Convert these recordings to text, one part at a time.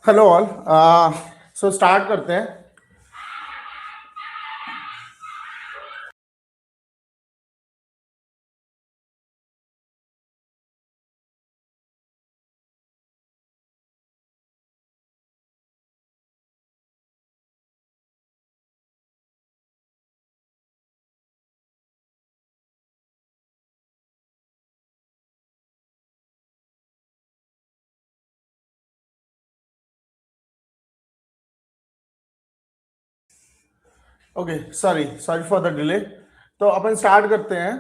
Hello all. So start करते हैं। Okay, sorry sorry for the delay. तो अपन start करते हैं।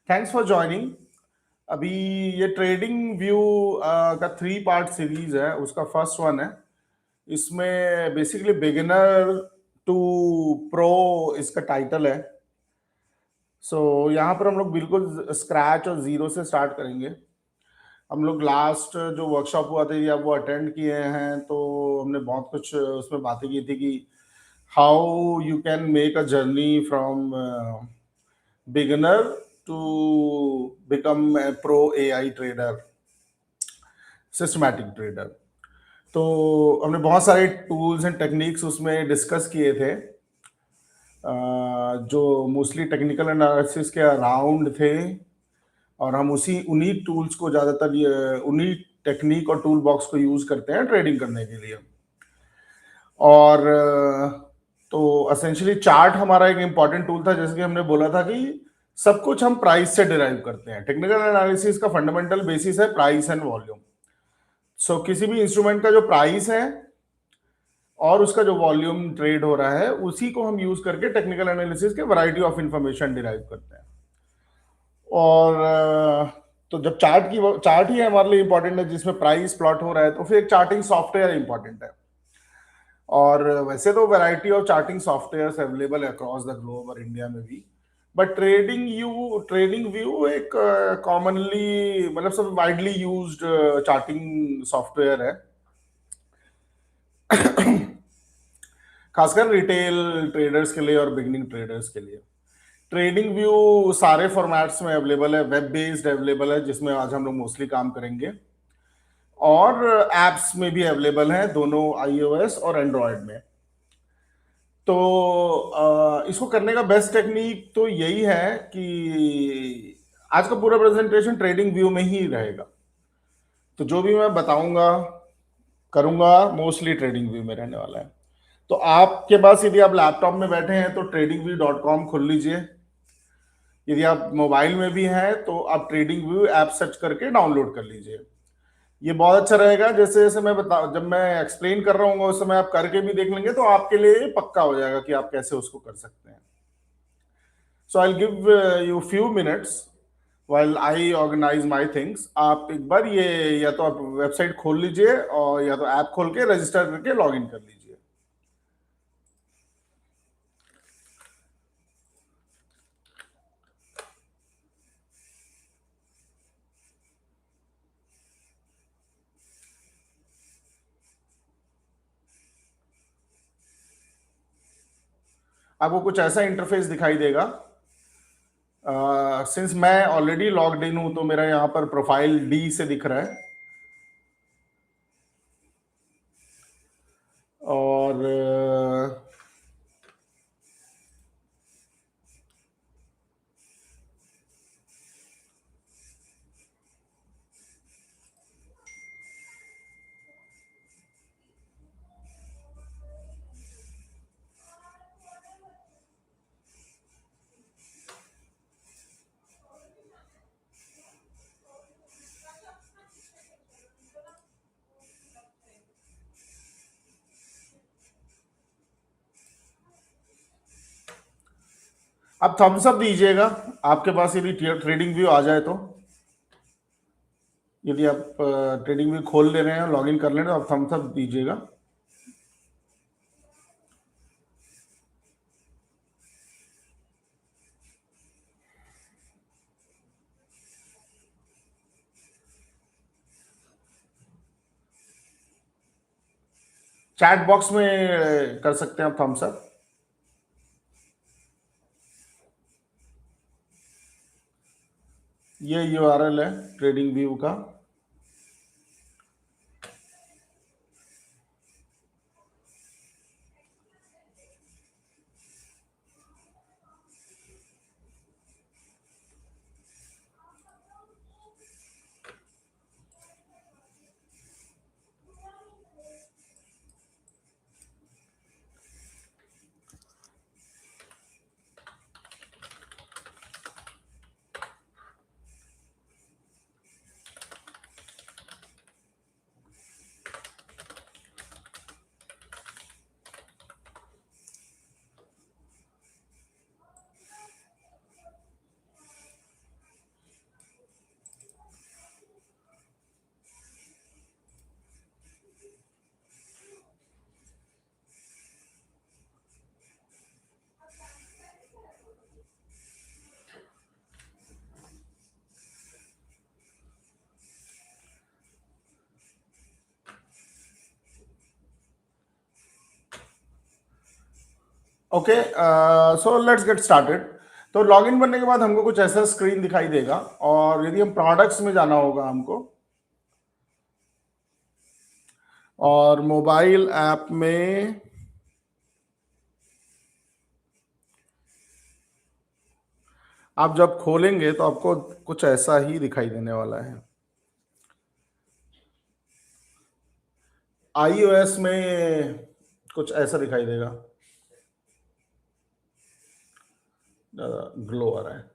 Thanks for joining. अभी ये ट्रेडिंग व्यू का 3 पार्ट सीरीज है, उसका फर्स्ट वन है। इसमें बेसिकली बिगिनर टू प्रो इसका टाइटल है। सो यहाँ पर हम लोग बिल्कुल स्क्रैच और जीरो से स्टार्ट करेंगे। हम लोग लास्ट जो वर्कशॉप हुआ था या वो अटेंड किए हैं, तो हमने बहुत कुछ उसमें बातें की थी कि how you can make a journey from beginner to become a pro AI trader, systematic trader। तो हमने बहुत सारे टूल्स एंड टेक्निक्स उसमें डिस्कस किए थे, जो मोस्टली टेक्निकल एनालिसिस के अराउंड थे। और हम उसी उन्हीं टूल्स को ज़्यादातर उन्हीं टेक्निक और टूल बॉक्स को यूज़ करते हैं ट्रेडिंग करने के लिए। और तो असेंशियली चार्ट हमारा एक इम्पॉर्टेंट टूल था। जैसे कि हमने बोला था कि सब कुछ हम प्राइस से डिराइव करते हैं। टेक्निकल एनालिसिस का फंडामेंटल बेसिस है प्राइस एंड वॉल्यूम। सो किसी भी इंस्ट्रूमेंट का जो प्राइस है और उसका जो वॉल्यूम ट्रेड हो रहा है, उसी को हम यूज करके टेक्निकल एनालिसिस के वैरायटी ऑफ इंफॉर्मेशन डिराइव करते हैं। और तो जब चार्ट ही हमारे लिए इंपॉर्टेंट है, जिसमें प्राइस प्लॉट हो रहा है, तो फिर एक चार्टिंग सॉफ्टवेयर इंपॉर्टेंट है। और वैसे तो variety of charting softwares available है अक्रॉस द ग्लोब और इंडिया में भी। बट ट्रेडिंग व्यू एक कॉमनली मतलब सब वाइडली यूज्ड चार्टिंग सॉफ्टवेयर है, खासकर रिटेल ट्रेडर्स के लिए और बिगिनिंग ट्रेडर्स के लिए। ट्रेडिंग व्यू सारे फॉर्मेट्स में अवेलेबल है, वेब बेस्ड अवेलेबल है, जिसमें आज हम लोग मोस्टली काम करेंगे। और एप्स में भी अवेलेबल है, दोनों iOS और एंड्रॉयड में। तो इसको करने का बेस्ट टेक्निक तो यही है कि आज का पूरा प्रेजेंटेशन ट्रेडिंग व्यू में ही रहेगा। तो जो भी मैं बताऊंगा करूंगा मोस्टली ट्रेडिंग व्यू में रहने वाला है। तो आपके पास यदि आप लैपटॉप में बैठे हैं तो tradingview.com खोल लीजिए। यदि आप मोबाइल में भी हैं तो आप ट्रेडिंग व्यू ऐप सर्च करके डाउनलोड कर लीजिए। ये बहुत अच्छा रहेगा। जैसे जैसे जब मैं एक्सप्लेन कर रहा हूँ उस समय आप करके भी देख लेंगे, तो आपके लिए पक्का हो जाएगा कि आप कैसे उसको कर सकते हैं। So I'll give you few minutes while I organize my things। आप एक बार ये या तो आप वेबसाइट खोल लीजिए और या तो ऐप खोल के रजिस्टर करके लॉग इन कर लीजिए। आपको कुछ ऐसा इंटरफेस दिखाई देगा। सिंस मैं ऑलरेडी लॉग्ड इन हूं तो मेरा यहाँ पर प्रोफाइल डी से दिख रहा है। और आप थम्स अप दीजिएगा आपके पास यदि ट्रेडिंग व्यू आ जाए तो। यदि आप ट्रेडिंग व्यू खोल ले रहे हैं, लॉग इन कर ले रहे हैं, तो आप थम्स अप दीजिएगा। चैट बॉक्स में कर सकते हैं आप थम्स अप। ये यूआरएल है ट्रेडिंग व्यू का। Okay, so let's get started. तो लॉगिन बनने के बाद हमको कुछ ऐसा स्क्रीन दिखाई देगा, और यदि हम प्रोडक्ट्स में जाना होगा हमको, और मोबाइल ऐप में आप जब खोलेंगे तो आपको कुछ ऐसा ही दिखाई देने वाला है। iOS में कुछ ऐसा दिखाई देगा, ज्यादा ग्लो आ रहा है।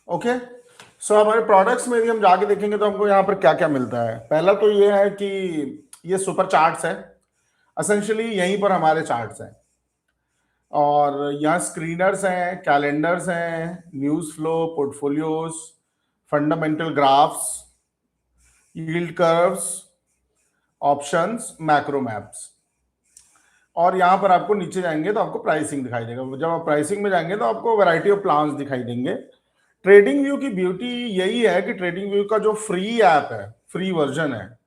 ओके, सो हमारे प्रोडक्ट्स में यदि हम जाके देखेंगे तो हमको यहाँ पर क्या क्या मिलता है। पहला तो ये है कि ये सुपर चार्ट्स है, असेंशियली यहीं पर हमारे चार्ट्स हैं, और यहाँ स्क्रीनर्स हैं, कैलेंडर्स हैं, news flow, portfolios, fundamental graphs, yield curves, options, macro maps. और यहाँ पर आपको नीचे जाएंगे तो आपको प्राइसिंग दिखाई देगा। जब आप प्राइसिंग में जाएंगे तो आपको वैरायटी ऑफ प्लान्स दिखाई देंगे। ट्रेडिंग व्यू की ब्यूटी यही है कि ट्रेडिंग व्यू का जो फ्री ऐप है, फ्री वर्जन है,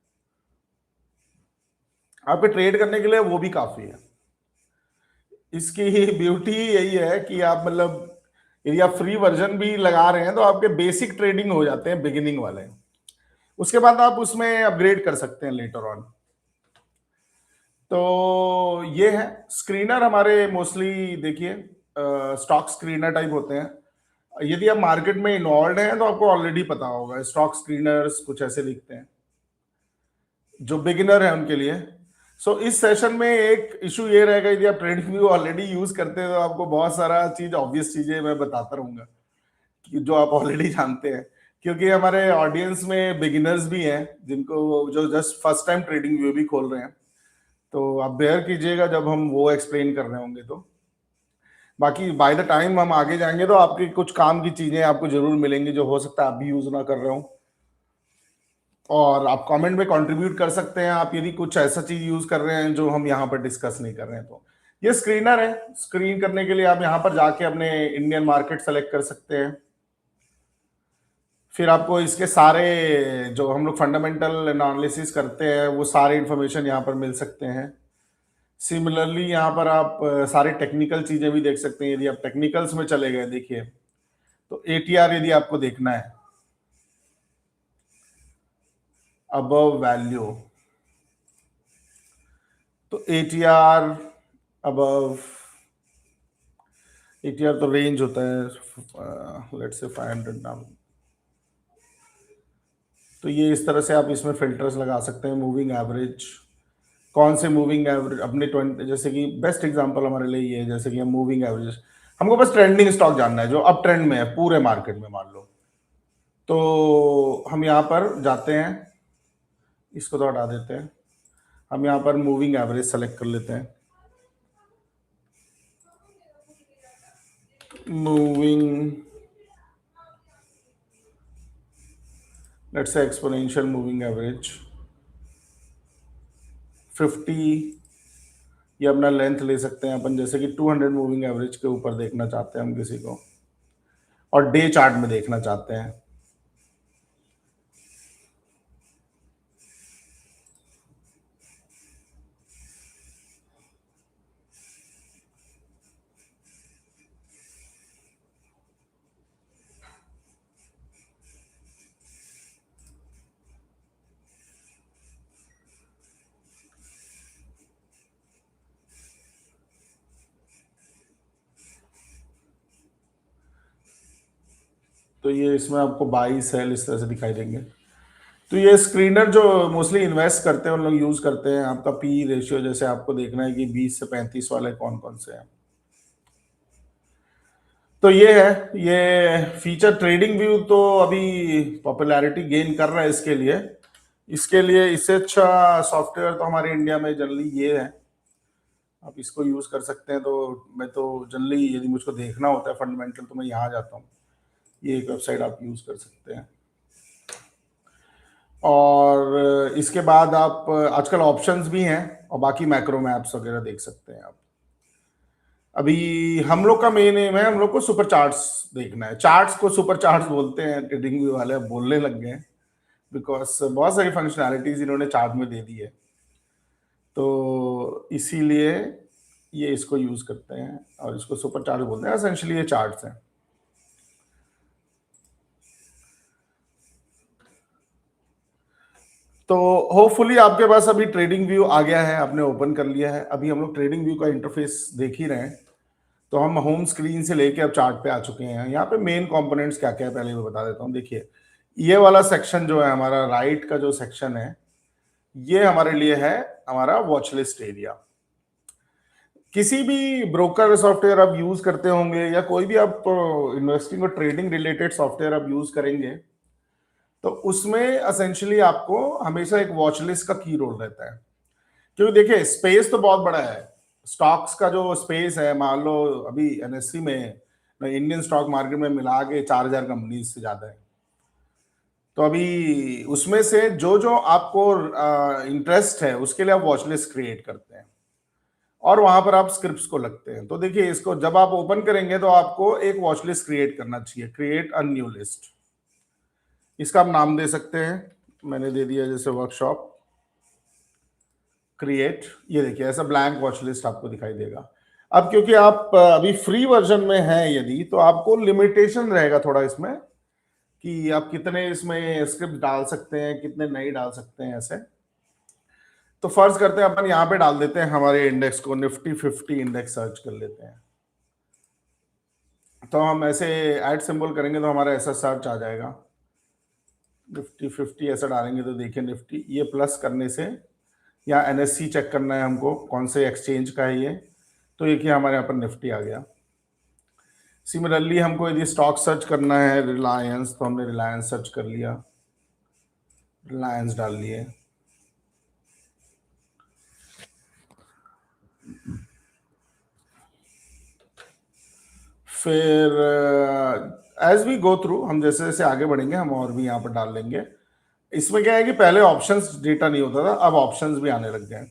आपके ट्रेड करने के लिए वो भी काफी है। इसकी ब्यूटी यही है कि आप मतलब यदि आप फ्री वर्जन भी लगा रहे हैं तो आपके बेसिक ट्रेडिंग हो जाते हैं, बिगिनिंग वाले। उसके बाद आप उसमें अपग्रेड कर सकते हैं लेटर ऑन। तो ये है स्क्रीनर हमारे, मोस्टली देखिए स्टॉक स्क्रीनर टाइप होते हैं। यदि आप मार्केट में इन्वॉल्व हैं तो आपको ऑलरेडी पता होगा, स्टॉक स्क्रीनर्स कुछ ऐसे दिखते हैं जो बिगिनर है उनके लिए। सो इस सेशन में एक इशू ये रहेगा, यदि आप ट्रेडिंग व्यू ऑलरेडी यूज करते हैं तो आपको बहुत सारा चीज, ऑब्वियस चीजें मैं बताता रहूंगा कि जो आप ऑलरेडी जानते हैं, क्योंकि हमारे ऑडियंस में बिगिनर्स भी हैं जिनको, जो just first time trading view भी खोल रहे हैं। तो आप बेयर कीजिएगा जब हम वो एक्सप्लेन कर रहे होंगे। तो बाकी बाय द टाइम हम आगे जाएंगे तो आपकी कुछ काम की चीजें आपको जरूर मिलेंगी जो हो सकता है आप भी यूज ना कर रहे हो, और आप कमेंट में कंट्रीब्यूट कर सकते हैं आप यदि कुछ ऐसा चीज यूज कर रहे हैं जो हम यहाँ पर डिस्कस नहीं कर रहे हैं। तो ये स्क्रीनर है, स्क्रीन करने के लिए आप यहाँ पर जाके अपने इंडियन मार्केट सेलेक्ट कर सकते हैं। फिर आपको इसके सारे जो हम लोग फंडामेंटल एनालिसिस करते हैं वो सारे इंफॉर्मेशन यहाँ पर मिल सकते हैं। सिमिलरली यहाँ पर आप सारे टेक्निकल चीजें भी देख सकते हैं। यदि आप टेक्निकल्स में चले गए, देखिए तो एटीआर यदि आपको देखना है, अबव वैल्यू, तो एटीआर अबव, एटीआर तो रेंज होता है, लेट्स से 500 नाम। तो ये इस तरह से आप इसमें फिल्टर्स लगा सकते हैं। मूविंग एवरेज, कौन से मूविंग एवरेज अपने 20, जैसे कि बेस्ट एग्जांपल हमारे लिए ये है, जैसे कि हम मूविंग एवरेज, हमको बस ट्रेंडिंग स्टॉक जानना है जो अप ट्रेंड में है पूरे मार्केट में, मान लो। तो हम यहाँ पर जाते हैं, इसको तो हटा देते हैं, हम यहाँ पर मूविंग एवरेज सेलेक्ट कर लेते हैं। Moving, let's say exponential moving average 50, ये अपना लेंथ ले सकते हैं अपन, जैसे कि 200 मूविंग एवरेज के ऊपर देखना चाहते हैं हम किसी को, और डे चार्ट में देखना चाहते हैं। तो ये इसमें आपको बाई सेल इस तरह से दिखाई देंगे। तो ये स्क्रीनर जो मोस्टली इन्वेस्ट करते हैं उन लोग यूज करते हैं। आपका पी रेशियो जैसे आपको देखना है कि 20 से 35 वाले कौन कौन से हैं। तो ये है, ये फीचर ट्रेडिंग व्यू तो अभी पॉपुलैरिटी गेन कर रहा है इसके लिए। इससे अच्छा सॉफ्टवेयर तो हमारे इंडिया में जनरली ये है, आप इसको यूज़ कर सकते हैं। तो मैं तो जनरली यदि मुझको देखना होता है फंडामेंटल तो मैं यहाँ जाता हूँ। ये एक वेबसाइट आप यूज़ कर सकते हैं। और इसके बाद आप आजकल ऑप्शंस भी हैं और बाकी मैक्रो मैप्स वगैरह देख सकते हैं आप। अभी हम लोग का मेन एम है, हम लोग को सुपर चार्ट्स देखना है। चार्ट्स को सुपर चार्ट्स बोलते हैं, ट्रेडिंग व्यू वाले बोलने लग गए हैं, बिकॉज बहुत सारी फंक्शनैलिटीज इन्होंने चार्ट में दे दी है, तो इसीलिए ये इसको यूज करते हैं और इसको सुपर चार्ट बोलते हैं। एसेंशियली ये चार्ट्स हैं। तो होपफुली आपके पास अभी ट्रेडिंग व्यू आ गया है, आपने ओपन कर लिया है। अभी हम लोग ट्रेडिंग व्यू का इंटरफेस देख ही रहे हैं। तो हम होम स्क्रीन से लेके अब चार्ट पे आ चुके हैं। यहाँ पे मेन कंपोनेंट्स क्या क्या है पहले मैं बता देता हूँ। देखिए, ये वाला सेक्शन जो है हमारा, राइट का जो सेक्शन है, ये हमारे लिए है हमारा वॉच लिस्ट एरिया। किसी भी ब्रोकर सॉफ्टवेयर आप यूज करते होंगे या कोई भी आप इन्वेस्टिंग और ट्रेडिंग रिलेटेड सॉफ्टवेयर आप यूज करेंगे, तो उसमें एसेंशियली आपको हमेशा एक वॉच लिस्ट का की रोल रहता है। क्योंकि देखिए, स्पेस तो बहुत बड़ा है। स्टॉक्स का जो स्पेस है, मान लो अभी एनएससी में, इंडियन स्टॉक मार्केट में मिला के 4000 कंपनी से ज्यादा है। तो अभी उसमें से जो जो आपको इंटरेस्ट है उसके लिए आप वॉच लिस्ट क्रिएट करते हैं और वहां पर आप स्क्रिप्ट्स को लगते हैं। तो देखिए, इसको जब आप ओपन करेंगे तो आपको एक वॉच लिस्ट क्रिएट करना चाहिए, क्रिएट अ न्यू लिस्ट। इसका आप नाम दे सकते हैं, मैंने दे दिया जैसे वर्कशॉप क्रिएट। ये देखिए, ऐसा ब्लैंक वॉच लिस्ट आपको दिखाई देगा। अब क्योंकि आप अभी फ्री वर्जन में हैं यदि, तो आपको लिमिटेशन रहेगा थोड़ा इसमें कि आप कितने इसमें स्क्रिप्ट डाल सकते हैं, कितने नहीं डाल सकते हैं ऐसे। तो फर्ज करते हैं अपन यहाँ पे डाल देते हैं हमारे इंडेक्स को, निफ्टी 50 इंडेक्स सर्च कर लेते हैं। तो हम ऐसे ऐड सिंबल करेंगे तो हमारा ऐसा सर्च आ जाएगा, निफ्टी 50 ऐसा डालेंगे तो देखिए निफ्टी, ये प्लस करने से या एनएससी चेक करना है हमको कौन से एक्सचेंज का है ये, तो ये कि हमारे यहाँ पर निफ्टी आ गया। सिमिलरली हमको यदि स्टॉक सर्च करना है रिलायंस, तो हमने रिलायंस सर्च कर लिया, रिलायंस डाल लिए। फिर एज वी गो थ्रू, हम जैसे जैसे आगे बढ़ेंगे हम और भी यहाँ पर डाल लेंगे। इसमें क्या है कि पहले ऑप्शंस डेटा नहीं होता था, अब ऑप्शंस भी आने लग गए।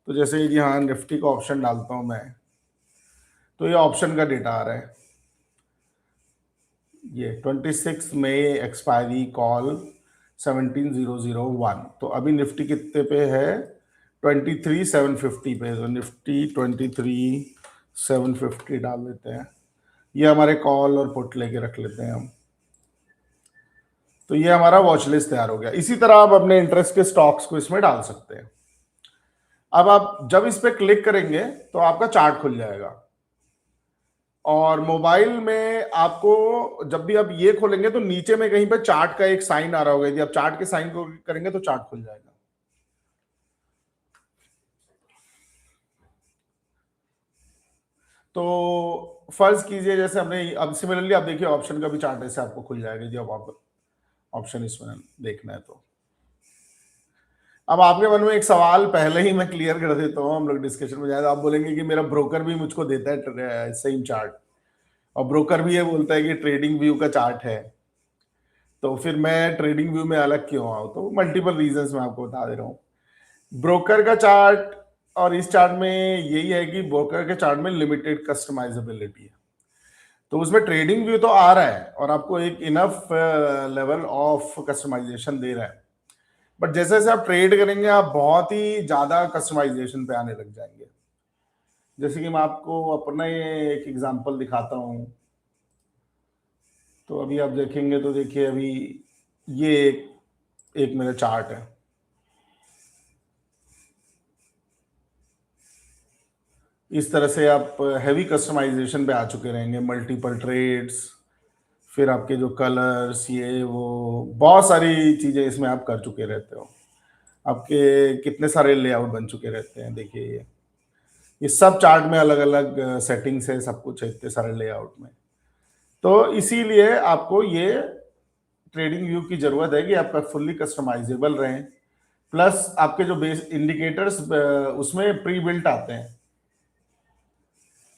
तो जैसे यदि यहाँ निफ्टी का ऑप्शन डालता हूँ मैं, तो ये ऑप्शन का डेटा आ रहा है। ये 26 मई एक्सपायरी कॉल 17,001। तो अभी निफ्टी कितने पे है, 23,750 पे। तो निफ्टी 23,750 डाल देते हैं। ये हमारे कॉल और पुट लेके रख लेते हैं हम। तो ये हमारा वॉच लिस्ट तैयार हो गया। इसी तरह आप अपने इंटरेस्ट के स्टॉक्स को इसमें डाल सकते हैं। अब आप जब इस पे क्लिक करेंगे तो आपका चार्ट खुल जाएगा। और मोबाइल में आपको जब भी आप ये खोलेंगे तो नीचे में कहीं पे चार्ट का एक साइन आ रहा होगा, यदि आप चार्ट के साइन को करेंगे तो चार्ट खुल जाएगा। तो फर्ज कीजिए जैसे हमने अब सिमिलरली आप देखिए ऑप्शन का भी चार्ट ऐसे आपको खुल जाएगा जब आप ऑप्शन इसमें देखना है। तो अब आपके मन में एक सवाल पहले ही मैं क्लियर कर देता हूँ, हम लोग डिस्कशन में जाए तो आप बोलेंगे कि मेरा ब्रोकर भी मुझको देता है सेम चार्ट, और ब्रोकर भी ये बोलता है कि ट्रेडिंग व्यू का चार्ट है, तो फिर मैं ट्रेडिंग व्यू में अलग क्यों आऊँ। तो मल्टीपल रीजंस मैं आपको बता दे रहा हूँ। ब्रोकर का चार्ट और इस चार्ट में यही है कि ब्रोकर के चार्ट में लिमिटेड कस्टमाइजेबिलिटी है, तो उसमें ट्रेडिंग व्यू तो आ रहा है और आपको एक इनफ लेवल ऑफ कस्टमाइजेशन दे रहा है, बट जैसे जैसे आप ट्रेड करेंगे आप बहुत ही ज्यादा कस्टमाइजेशन पे आने लग जाएंगे। जैसे कि मैं आपको अपना एक एग्जांपल दिखाता हूँ। तो अभी आप देखेंगे तो देखिए, अभी ये एक मेरा चार्ट है। इस तरह से आप हैवी कस्टमाइजेशन पे आ चुके रहेंगे, मल्टीपल ट्रेड्स, फिर आपके जो कलर्स, ये वो बहुत सारी चीजें इसमें आप कर चुके रहते हो। आपके कितने सारे लेआउट बन चुके रहते हैं। देखिए ये सब चार्ट में अलग अलग सेटिंग्स है, सब कुछ है इतने सारे लेआउट में। तो इसीलिए आपको ये ट्रेडिंग व्यू की जरूरत है कि आपका फुल्ली कस्टमाइजेबल रहे, प्लस आपके जो बेस इंडिकेटर्स उसमें प्री बिल्ट आते हैं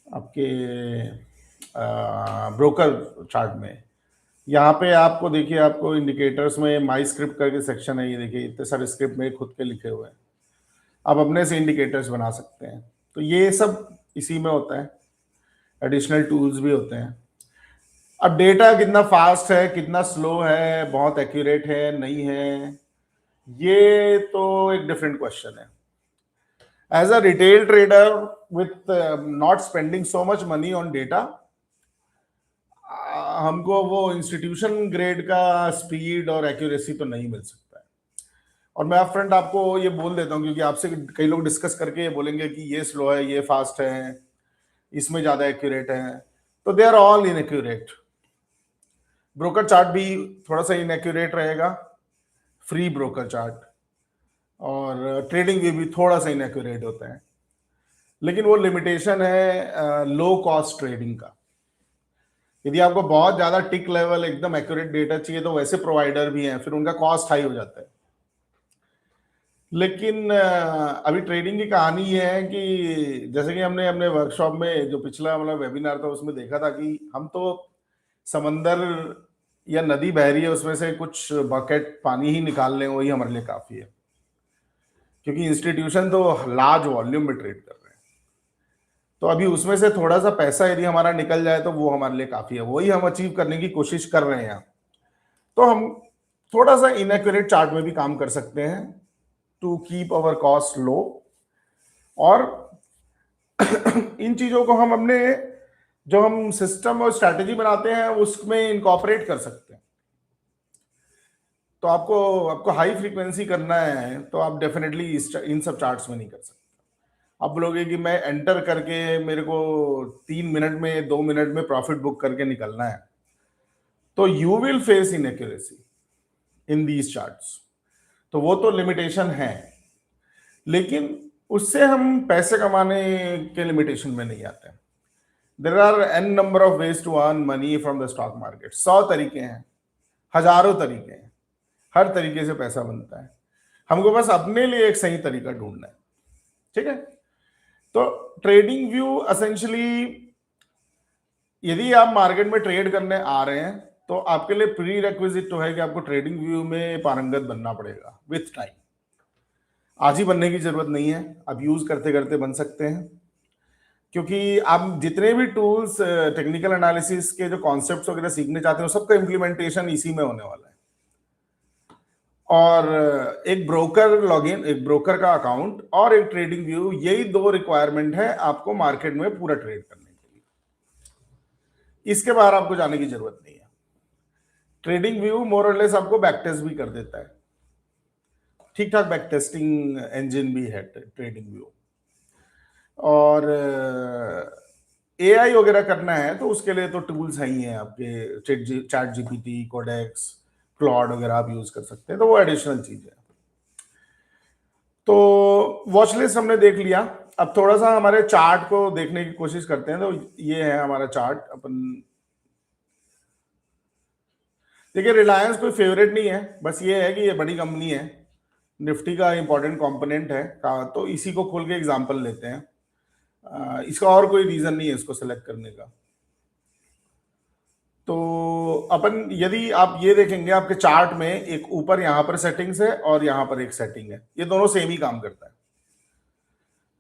आपके ब्रोकर चार्ट में। यहाँ पे आपको देखिए, आपको इंडिकेटर्स में माई स्क्रिप्ट करके सेक्शन है, ये देखिए इतने सारे स्क्रिप्ट में खुद के लिखे हुए हैं, आप अपने से इंडिकेटर्स बना सकते हैं। तो ये सब इसी में होता है, एडिशनल टूल्स भी होते हैं। अब डेटा कितना फास्ट है, कितना स्लो है, बहुत एक्यूरेट है नहीं है, ये तो एक डिफरेंट क्वेश्चन है। As a retail trader with not spending so much money on data, हमको वो इंस्टीट्यूशन ग्रेड का स्पीड और एक्यूरेसी तो नहीं मिल सकता है। और मैं अपफ्रंट आपको ये बोल देता हूँ, क्योंकि आपसे कई लोग डिस्कस करके ये बोलेंगे कि ये स्लो है, ये फास्ट है, इसमें ज्यादा एक्यूरेट है, तो they are all inaccurate. Broker chart भी थोड़ा सा इनएक्यूरेट रहेगा, फ्री ब्रोकर चार्ट, और ट्रेडिंग व्यू भी थोड़ा सा इनएक्यूरेट होता है, लेकिन वो लिमिटेशन है लो कॉस्ट ट्रेडिंग का। यदि आपको बहुत ज्यादा टिक लेवल एकदम एक्यूरेट डेटा चाहिए तो वैसे प्रोवाइडर भी हैं, फिर उनका कॉस्ट हाई हो जाता है। लेकिन अभी ट्रेडिंग की कहानी ये है कि जैसे कि हमने अपने वर्कशॉप में जो पिछला मतलब वेबिनार था उसमें देखा था कि हम तो समंदर या नदी बह रही है उसमें से कुछ बकेट पानी ही निकाल लें, वही हमारे लिए काफी है, क्योंकि इंस्टीट्यूशन तो लार्ज वॉल्यूम में ट्रेड कर रहे हैं। तो अभी उसमें से थोड़ा सा पैसा यदि हमारा निकल जाए तो वो हमारे लिए काफी है, वही हम अचीव करने की कोशिश कर रहे हैं। तो हम थोड़ा सा इनएक्यूरेट चार्ट में भी काम कर सकते हैं to keep our cost low, और इन चीजों को हम अपने जो हम सिस्टम और स्ट्रैटेजी बनाते हैं उसमें इनकॉर्पोरेट कर सकते हैं। तो आपको हाई फ्रीक्वेंसी करना है तो आप डेफिनेटली इन सब चार्ट्स में नहीं कर सकते। आप बोलोगे कि मैं एंटर करके मेरे को 3 मिनट में 2 मिनट में प्रॉफिट बुक करके निकलना है, तो you will face inaccuracy in these charts. तो वो तो लिमिटेशन है, लेकिन उससे हम पैसे कमाने के लिमिटेशन में नहीं आते। There are an number of ways to earn money from the stock market. 100 तरीके हैं, हजारों तरीके हैं, हर तरीके से पैसा बनता है, हमको बस अपने लिए एक सही तरीका ढूंढना है। ठीक है, तो ट्रेडिंग व्यू एसेंशियली, यदि आप मार्केट में ट्रेड करने आ रहे हैं तो आपके लिए प्री रेक्विजिट तो है कि आपको ट्रेडिंग व्यू में पारंगत बनना पड़ेगा विथ टाइम। आज ही बनने की जरूरत नहीं है, आप यूज करते करते बन सकते हैं, क्योंकि आप जितने भी टूल्स टेक्निकल एनालिसिस के जो कॉन्सेप्ट्स वगैरह सीखने चाहते हैं सबका इंप्लीमेंटेशन इसी में होने वाला है। और एक ब्रोकर लॉगिन, एक ब्रोकर का अकाउंट और एक ट्रेडिंग व्यू, यही 2 रिक्वायरमेंट है आपको मार्केट में पूरा ट्रेड करने के लिए। इसके बाहर आपको जाने की जरूरत नहीं है। ट्रेडिंग व्यू मोर और लेस आपको बैक टेस्ट भी कर देता है, ठीक ठाक बैक टेस्टिंग इंजन भी है ट्रेडिंग व्यू। और एआई वगैरह करना है तो उसके लिए तो टूल्स ही हैं आपके, चैट जीपीटी, कोडेक्स, क्लॉड वगैरह आप यूज कर सकते हैं, तो वो एडिशनल चीज है। तो वॉच लिस्ट हमने देख लिया, अब थोड़ा सा हमारे चार्ट को देखने की कोशिश करते हैं। तो ये है हमारा चार्ट। अपन देखिए, रिलायंस कोई फेवरेट नहीं है, बस ये है कि ये बड़ी कंपनी है, निफ्टी का इंपॉर्टेंट कंपोनेंट है तो इसी को खोल के एग्जांपल लेते हैं। इसका और कोई रीजन नहीं है इसको सेलेक्ट करने का। तो अपन यदि आप ये देखेंगे आपके चार्ट में एक ऊपर यहां पर सेटिंग्स है और यहां पर एक सेटिंग है, ये दोनों सेम ही काम करता है।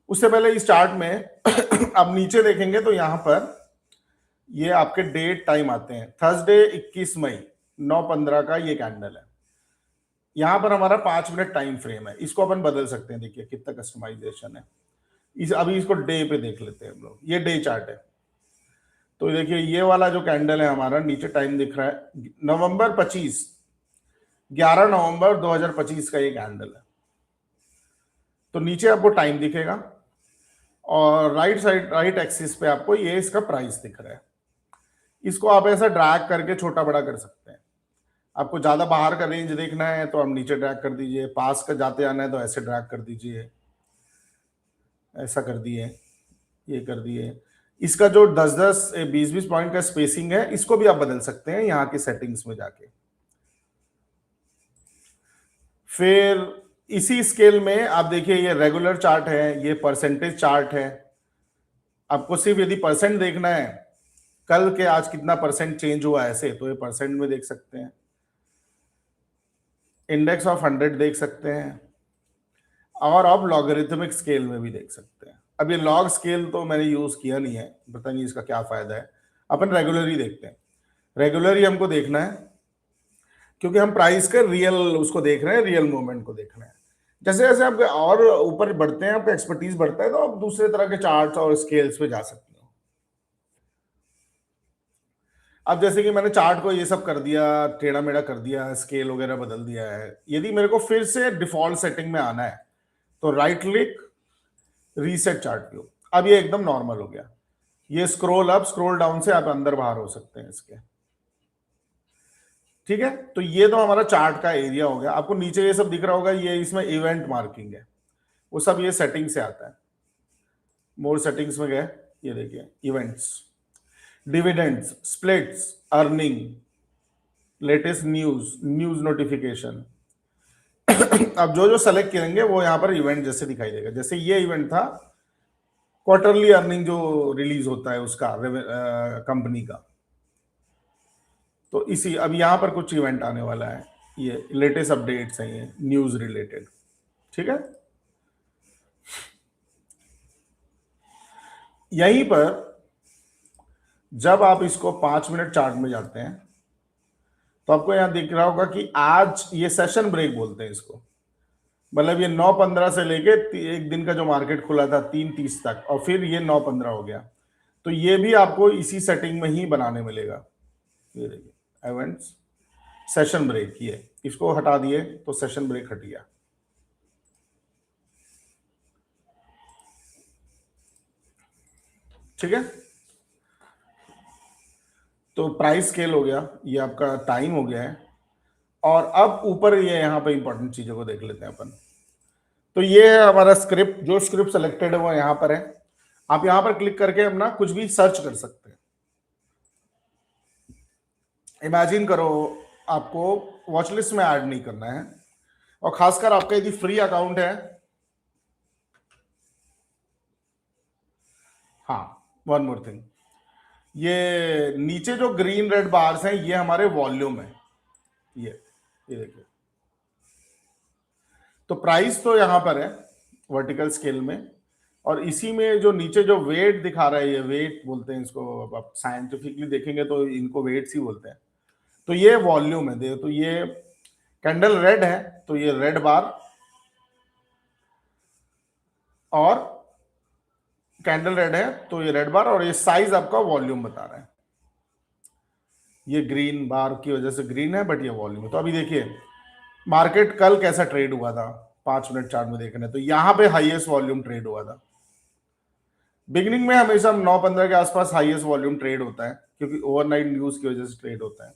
उससे पहले इस चार्ट में आप नीचे देखेंगे तो यहां पर ये आपके डेट टाइम आते हैं। थर्सडे 21 मई 9:15 का ये कैंडल है। यहां पर हमारा 5 मिनट टाइम फ्रेम है, इसको अपन बदल सकते हैं। देखिए कितना कस्टमाइजेशन है। अभी इसको डे पे देख लेते हैं हम लोग। ये डे चार्ट है, तो देखिए ये वाला जो कैंडल है हमारा, नीचे टाइम दिख रहा है नवंबर 25, 11 नवंबर 2025 का ये कैंडल है। तो नीचे आपको टाइम दिखेगा और राइट एक्सिस पे आपको ये इसका प्राइस दिख रहा है। इसको आप ऐसा ड्रैग करके छोटा बड़ा कर सकते हैं। आपको ज्यादा बाहर का रेंज देखना है तो आप नीचे ड्रैग कर दीजिए, पास का जाते आना है तो ऐसे ड्रैग कर दीजिए, ऐसा कर दिए, ये कर दिए। इसका जो 10-10 20-20 पॉइंट का स्पेसिंग है इसको भी आप बदल सकते हैं यहाँ के सेटिंग्स में जाके। फिर इसी स्केल में आप देखिए, ये रेगुलर चार्ट है, ये परसेंटेज चार्ट है। आपको सिर्फ यदि परसेंट देखना है, कल के आज कितना परसेंट चेंज हुआ ऐसे, तो ये परसेंट में देख सकते हैं। इंडेक्स ऑफ 100 देख सकते हैं, और आप लॉगरिथमिक स्केल में भी देख सकते हैं। अब ये लॉग स्केल तो मैंने यूज किया नहीं है, पता नहीं इसका क्या फायदा है। अपन रेगुलर ही देखते हैं। रेगुलर ही हमको देखना है, क्योंकि हम प्राइस के रियल उसको देख रहे हैं, रियल मूवमेंट को देख रहे हैं। जैसे जैसे आप और ऊपर बढ़ते हैं, आपका एक्सपर्टीज बढ़ता है, तो आप दूसरे तरह के चार्ट्स और स्केल्स पे जा सकते हो। अब जैसे कि मैंने चार्ट को ये सब कर दिया, टेढ़ा मेढ़ा कर दिया, स्केल वगैरह बदल दिया है। यदि मेरे को फिर से डिफॉल्ट सेटिंग में आना है, तो right click, reset chart view. अब ये एकदम नॉर्मल हो गया। ये स्क्रॉल अप स्क्रॉल डाउन से आप अंदर बाहर हो सकते हैं इसके। ठीक है, तो ये तो हमारा चार्ट का एरिया हो गया। आपको नीचे ये सब दिख रहा होगा, ये इसमें इवेंट मार्किंग है, वो सब ये सेटिंग से आता है। मोर सेटिंग्स में गए, ये देखिए events, dividends, splits, earning, latest news, news notification. अब जो जो सेलेक्ट करेंगे वो यहाँ पर इवेंट जैसे दिखाई देगा। जैसे ये इवेंट था, क्वार्टरली अर्निंग जो रिलीज होता है उसका, कंपनी का। तो इसी अब यहाँ पर कुछ इवेंट आने वाला है, ये लेटेस्ट अपडेट्स हैं, ये न्यूज रिलेटेड। ठीक है, यहीं पर जब आप इसको 5 मिनट चार्ट में जाते हैं, तो आपको यहां दिख रहा होगा कि आज ये सेशन ब्रेक बोलते हैं इसको। मतलब ये 9:15 से लेके एक दिन का जो मार्केट खुला था 3:30 तक, और फिर ये 9:15 हो गया। तो ये भी आपको इसी सेटिंग में ही बनाने मिलेगा। ये देखिए इवेंट्स, सेशन ब्रेक, ये इसको हटा दिए तो सेशन ब्रेक हट गया। ठीक है, तो प्राइस स्केल हो गया, ये आपका टाइम हो गया है। और अब ऊपर ये यहाँ पे इंपॉर्टेंट चीजों को देख लेते हैं अपन। तो ये है हमारा स्क्रिप्ट, जो स्क्रिप्ट सेलेक्टेड है वो यहाँ पर है। आप यहाँ पर क्लिक करके अपना कुछ भी सर्च कर सकते हैं। इमेजिन करो आपको वॉच लिस्ट में ऐड नहीं करना है, और खासकर आपका यदि फ्री अकाउंट है। हाँ, वन मोर थिंग, ये नीचे जो ग्रीन रेड बार्स हैं ये हमारे वॉल्यूम है, ये देखिए। तो प्राइस तो यहां पर है वर्टिकल स्केल में, और इसी में जो नीचे जो वेट दिखा रहा है, ये वेट बोलते हैं इसको। अब आप साइंटिफिकली देखेंगे तो इनको वेट्स ही बोलते हैं। तो ये वॉल्यूम है, तो ये कैंडल रेड है, तो ये रेड बार, और कैंडल रेड है तो ये रेड बार, और ये साइज आपका वॉल्यूम बता रहा है। ये ग्रीन बार की वजह से ग्रीन है, बट ये वॉल्यूम है। तो अभी देखिए मार्केट कल कैसा ट्रेड हुआ था, 5 मिनट चार्ट में देखने, तो यहां पे हाईएस्ट वॉल्यूम ट्रेड हुआ था। बिगिनिंग में हमेशा 9:15 के आसपास हाईएस्ट वॉल्यूम ट्रेड होता है, क्योंकि ओवरनाइट न्यूज की वजह से ट्रेड होता है।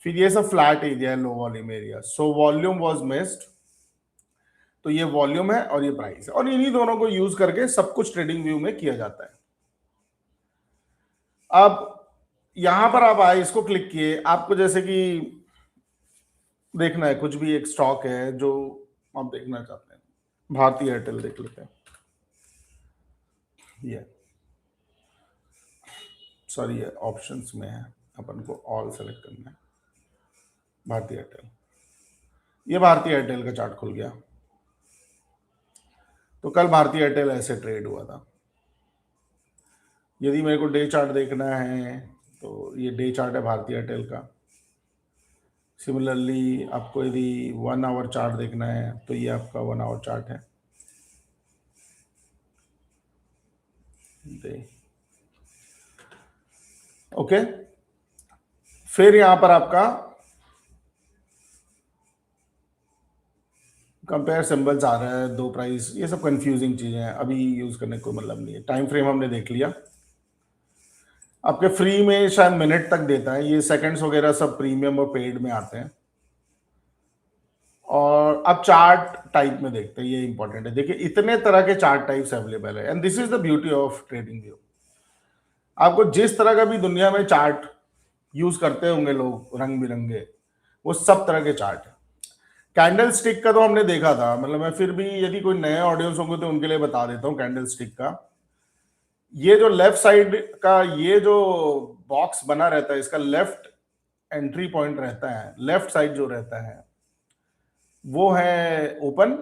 फिर ये सब फ्लैट एरिया है, low volume area, so volume was missed. तो ये वॉल्यूम है और ये प्राइस है, और इन्हीं दोनों को यूज करके सब कुछ ट्रेडिंग व्यू में किया जाता है। अब यहां पर आप आए, इसको क्लिक किए, आपको जैसे कि देखना है कुछ भी एक स्टॉक है जो आप देखना चाहते हैं। भारतीय एयरटेल देख लेते हैं, ये सॉरी ये ऑप्शंस में है, अपन को ऑल सेलेक्ट करना है। भारतीय एयरटेल, ये भारतीय एयरटेल का चार्ट खुल गया। तो कल भारतीय एयरटेल ऐसे ट्रेड हुआ था। यदि मेरे को डे चार्ट देखना है, तो ये डे चार्ट है भारतीय एयरटेल का। सिमिलरली आपको यदि 1 आवर चार्ट देखना है, तो ये आपका 1 आवर चार्ट है। ओके, फिर यहां पर आपका कंपेयर सिंबल्स आ रहा है, दो प्राइस, ये सब कंफ्यूजिंग चीजें हैं, अभी यूज करने को मतलब नहीं है। टाइम फ्रेम हमने देख लिया। आपके फ्री में शायद मिनट तक देता है, ये सेकंड्स वगैरह सब प्रीमियम और पेड में आते हैं। और अब चार्ट टाइप में देखते हैं, ये इंपॉर्टेंट है। देखिए इतने तरह के चार्ट टाइप्स अवेलेबल है, and this is the beauty of trading view. आपको जिस तरह का भी दुनिया में चार्ट यूज करते होंगे लोग रंग बिरंगे, वो सब तरह के चार्ट है। कैंडल स्टिक का तो हमने देखा था, मतलब मैं फिर भी यदि कोई नए ऑडियंस होंगे तो उनके लिए बता देता हूँ कैंडल स्टिक का। ये जो लेफ्ट साइड का ये जो बॉक्स बना रहता है, इसका लेफ्ट एंट्री पॉइंट रहता है, लेफ्ट साइड जो रहता है वो है ओपन,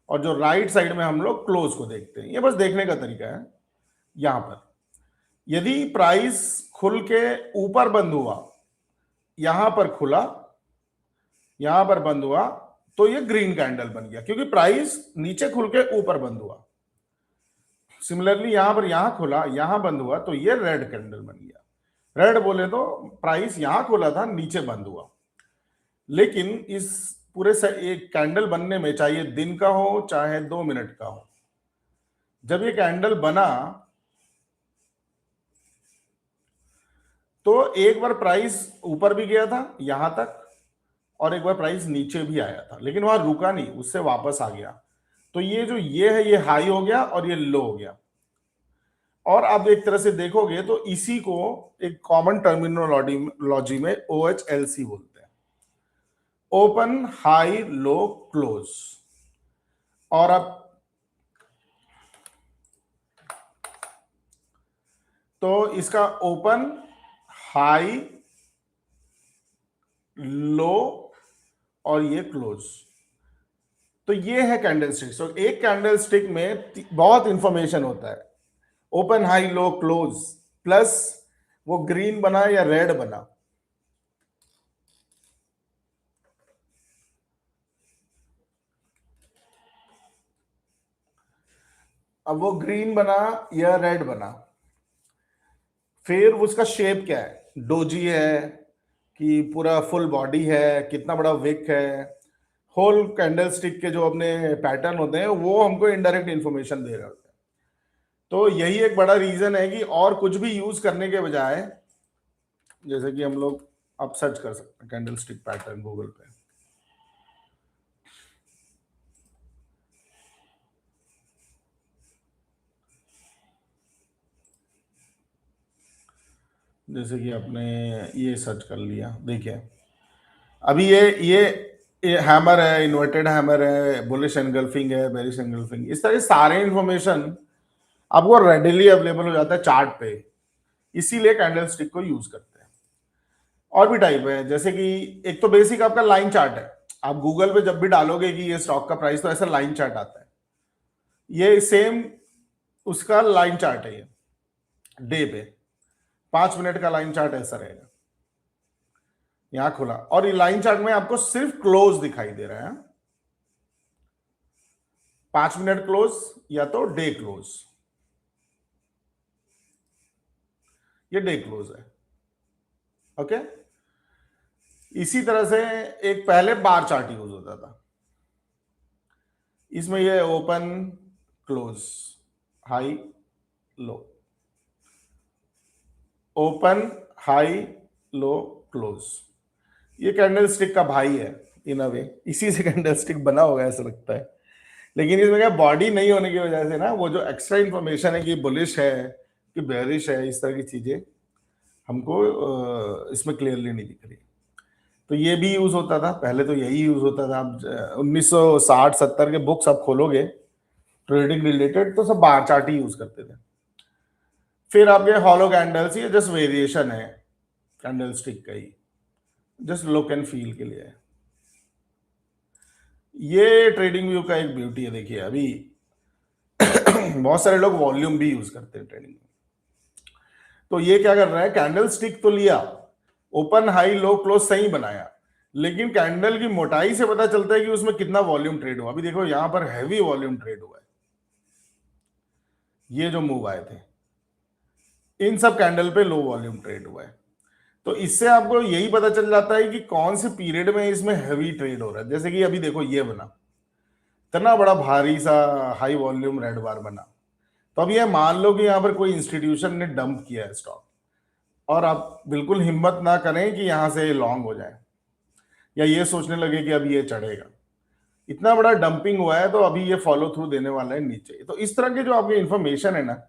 और जो राइट साइड में हम लोग क्लोज को देखते हैं। ये बस देखने का तरीका है। यहां पर यदि प्राइस खुल के ऊपर बंद हुआ, यहां पर खुला, यहां पर बंद हुआ, तो ये ग्रीन कैंडल बन गया क्योंकि प्राइस नीचे खुल के ऊपर बंद हुआ। सिमिलरली यहां पर यहां खुला, यहां बंद हुआ, तो ये रेड कैंडल बन गया। रेड बोले तो प्राइस यहां खुला था, नीचे बंद हुआ। लेकिन इस पूरे से एक कैंडल बनने में, चाहे दिन का हो चाहे 2 मिनट का हो, जब ये कैंडल बना तो एक बार प्राइस ऊपर भी गया था यहां तक, और एक बार प्राइस नीचे भी आया था, लेकिन वहां रुका नहीं, उससे वापस आ गया। तो ये जो ये है, ये हाई हो गया और ये लो हो गया। और आप एक तरह से देखोगे तो इसी को एक कॉमन टर्मिनोलॉजी में OHLC बोलते हैं, ओपन हाई लो क्लोज। और अब तो इसका ओपन हाई लो और ये क्लोज, तो ये है कैंडल स्टिक। तो एक कैंडल स्टिक में बहुत इंफॉर्मेशन होता है, open high low close, plus वो ग्रीन बना या रेड बना। अब वो ग्रीन बना या रेड बना, फिर उसका शेप क्या है, डोजी है कि पूरा फुल बॉडी है, कितना बड़ा विक है, होल कैंडल स्टिक के जो अपने पैटर्न होते हैं वो हमको इनडायरेक्ट इंफॉर्मेशन दे रहे होते हैं। तो यही एक बड़ा रीजन है कि और कुछ भी यूज करने के बजाय, जैसे कि हम लोग अब सर्च कर सकते हैं कैंडल स्टिक पैटर्न गूगल पे, जैसे कि आपने ये सर्च कर लिया, देखिए अभी ये हैमर है, इन्वर्टेड हैमर है, बुलिश एंगल्फिंग है, बेरिश एंगल्फिंग, इस तरह सारे इंफॉर्मेशन आपको रेडिली अवेलेबल हो जाता है चार्ट पे, इसीलिए कैंडल स्टिक को यूज करते हैं। और भी टाइप है, जैसे कि एक तो बेसिक आपका लाइन चार्ट है, आप गूगल पे जब भी डालोगे कि ये स्टॉक का प्राइस, तो ऐसा लाइन चार्ट आता है, ये सेम उसका लाइन चार्ट है, ये डे पे 5 मिनट का लाइन चार्ट ऐसा रहेगा। यहां खुला और ये लाइन चार्ट में आपको सिर्फ क्लोज दिखाई दे रहा है, 5 मिनट क्लोज या तो डे क्लोज, ये डे क्लोज है। ओके, इसी तरह से एक पहले बार चार्ट यूज होता था, इसमें ये open close high low, open high low close, ये कैंडल स्टिक का भाई है इन अ वे, इसी से कैंडल स्टिक बना होगा ऐसा लगता है। लेकिन इसमें क्या, बॉडी नहीं होने की वजह से ना, वो जो एक्स्ट्रा इंफॉर्मेशन है कि बुलिश है कि बेरिश है, इस तरह की चीजें हमको इसमें क्लियरली नहीं दिख रही। तो ये भी यूज होता था पहले, तो यही यूज होता था। आप 1960-70 के बुक्स आप खोलोगे ट्रेडिंग रिलेटेड, तो सब बार चार्ट ही यूज करते थे। फिर आपके हॉलो कैंडल्स, ये जस्ट वेरिएशन है कैंडल स्टिक का ही, जस्ट लुक एंड फील के लिए। ये ट्रेडिंग व्यू का एक ब्यूटी है। देखिए अभी बहुत सारे लोग वॉल्यूम भी यूज करते हैं ट्रेडिंग में, तो ये क्या कर रहा है, कैंडल स्टिक तो लिया, ओपन हाई लो क्लोज सही बनाया, लेकिन कैंडल की मोटाई से पता चलता है कि उसमें कितना वॉल्यूम ट्रेड हुआ। अभी देखो यहां पर हैवी वॉल्यूम ट्रेड हुआ है, ये जो मूव आए थे इन सब कैंडल पे लो वॉल्यूम ट्रेड हुआ है। तो इससे आपको यही पता चल जाता है कि कौन से पीरियड में इसमें हैवी ट्रेड हो रहा है। जैसे कि अभी देखो ये बना, इतना बड़ा भारी सा हाई वॉल्यूम रेड बार बना, तो अब ये मान लो कि यहां पर कोई इंस्टीट्यूशन ने डंप किया है स्टॉक, और आप बिल्कुल हिम्मत ना करें कि यहां से लॉन्ग हो जाए, या ये सोचने लगे कि अब ये चढ़ेगा, इतना बड़ा डंपिंग हुआ है तो अभी ये फॉलो थ्रू देने वाला है नीचे। तो इस तरह के जो आपकी इंफॉर्मेशन है ना,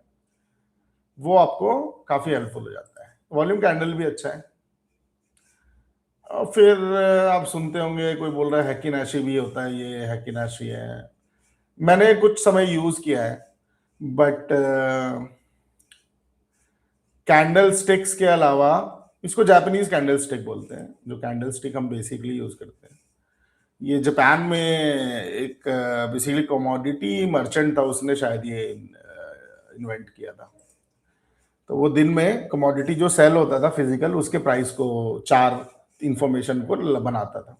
वो आपको काफी हेल्पफुल हो जाता है। वॉल्यूम कैंडल भी अच्छा है। और फिर आप सुनते होंगे कोई बोल रहा है हैकिनाशी भी होता है, ये हैकिनाशी है। मैंने कुछ समय यूज किया है, बट कैंडल स्टिक्स के अलावा, इसको जापानीज कैंडल स्टिक बोलते हैं, जो कैंडल स्टिक हम बेसिकली यूज करते हैं। ये जापान में एक बेसिकली कमोडिटी मर्चेंट था, उसने शायद ये इन्वेंट किया था। तो वो दिन में कमोडिटी जो सेल होता था फिजिकल, उसके प्राइस को, चार इंफॉर्मेशन को बनाता था।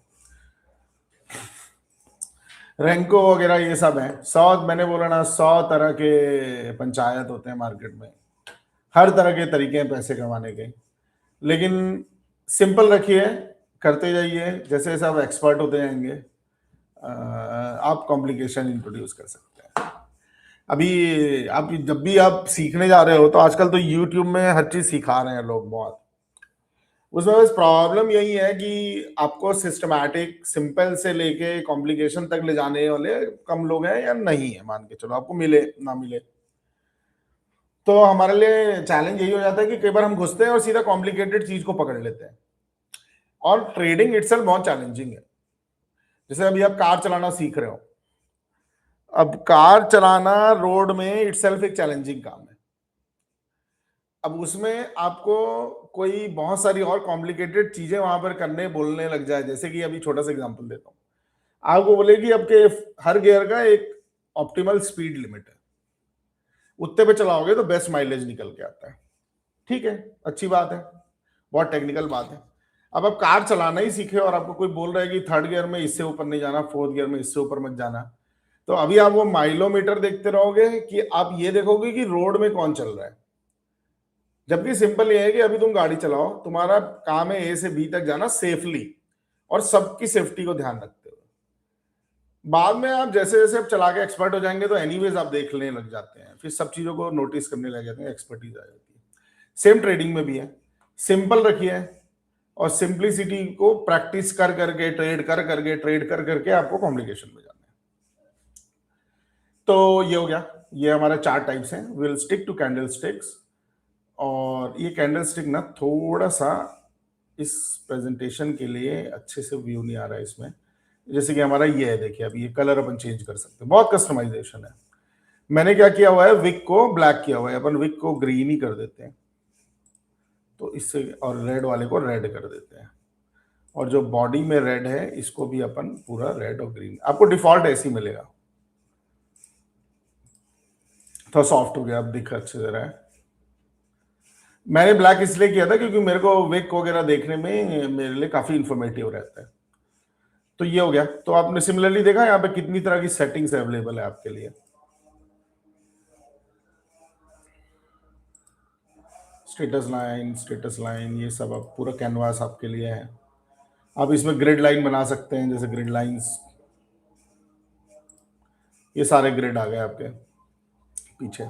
रैंको वगैरह ये सब है। 100, मैंने बोला ना, 100 तरह के पंचायत होते हैं मार्केट में, हर तरह के तरीके हैं पैसे कमाने के। लेकिन सिंपल रखिए, करते जाइए, जैसे जैसे आप एक्सपर्ट होते जाएंगे आप कॉम्प्लिकेशन इंट्रोड्यूस कर सकते हैं। अभी आप जब भी आप सीखने जा रहे हो तो आजकल तो यूट्यूब में हर चीज सिखा रहे हैं लोग बहुत। उसमें बस प्रॉब्लम यही है कि आपको सिस्टमैटिक सिंपल से लेके कॉम्प्लिकेशन तक ले जाने वाले कम लोग हैं, या नहीं है, मान के चलो, आपको मिले ना मिले। तो हमारे लिए चैलेंज यही हो जाता है कि कई बार हम घुसते हैं और सीधा कॉम्प्लिकेटेड चीज को पकड़ लेते हैं। और ट्रेडिंग इटसेल्फ बहुत चैलेंजिंग है। जैसे अभी आप कार चलाना सीख रहे हो, अब कार चलाना रोड में इटसेल्फ एक चैलेंजिंग काम है। अब उसमें आपको कोई बहुत सारी और कॉम्प्लिकेटेड चीजें वहां पर करने बोलने लग जाए, जैसे कि अभी छोटा सा एग्जांपल देता हूँ। आपको बोले कि आपके हर गियर का एक ऑप्टिमल स्पीड लिमिट है, उतने पे चलाओगे तो बेस्ट माइलेज निकल के आता है। ठीक है, अच्छी बात है, बहुत टेक्निकल बात है। अब आप कार चलाना ही सीखे और आपको कोई बोल रहा है कि थर्ड गियर में इससे ऊपर नहीं जाना, फोर्थ गियर में इससे ऊपर मत जाना, तो अभी आप वो माइलोमीटर देखते रहोगे कि आप ये देखोगे कि रोड में कौन चल रहा है। जबकि सिंपल ये है कि अभी तुम गाड़ी चलाओ, तुम्हारा काम है ए से बी तक जाना सेफली और सबकी सेफ्टी को ध्यान रखते हुए। बाद में आप जैसे जैसे आप चला के एक्सपर्ट हो जाएंगे तो एनीवेज आप देखने लग जाते हैं, फिर सब चीजों को नोटिस करने लग जाते हैं, एक्सपर्टीज आ जाती है। सेम ट्रेडिंग में भी है, सिंपल रखिए और सिंपलिसिटी को प्रैक्टिस कर करके, ट्रेड कर करके आपको कॉम्प्लिकेशन में जाना है। तो ये हो गया, ये हमारा 4 टाइप्स हैं। Will stick to candlesticks. और ये कैंडल स्टिक ना थोड़ा सा इस प्रेजेंटेशन के लिए अच्छे से व्यू नहीं आ रहा है इसमें। जैसे कि हमारा ये है, देखिए अभी ये कलर अपन चेंज कर सकते हैं, बहुत कस्टमाइजेशन है। मैंने क्या किया हुआ है, विक को ब्लैक किया हुआ है, अपन विक को ग्रीन ही कर देते हैं तो इससे, और रेड वाले को रेड कर देते हैं। और जो बॉडी में रेड है इसको भी अपन पूरा रेड और ग्रीन, आपको डिफॉल्ट ऐसे ही मिलेगा। थोड़ा सॉफ्ट हो गया, अब दिख अच्छे से रहा है। मैंने ब्लैक इसलिए किया था क्योंकि मेरे को विक वगैरह देखने में मेरे लिए काफी इंफॉर्मेटिव रहता है। तो ये हो गया। तो आपने सिमिलरली देखा यहाँ पे कितनी तरह की सेटिंग्स अवेलेबल है आपके लिए। स्टेटस लाइन ये सब, अब पूरा कैनवास आपके लिए है। आप इसमें ग्रिड लाइन बना सकते हैं, जैसे ग्रिड लाइंस, ये सारे ग्रिड आ गए आपके पीछे।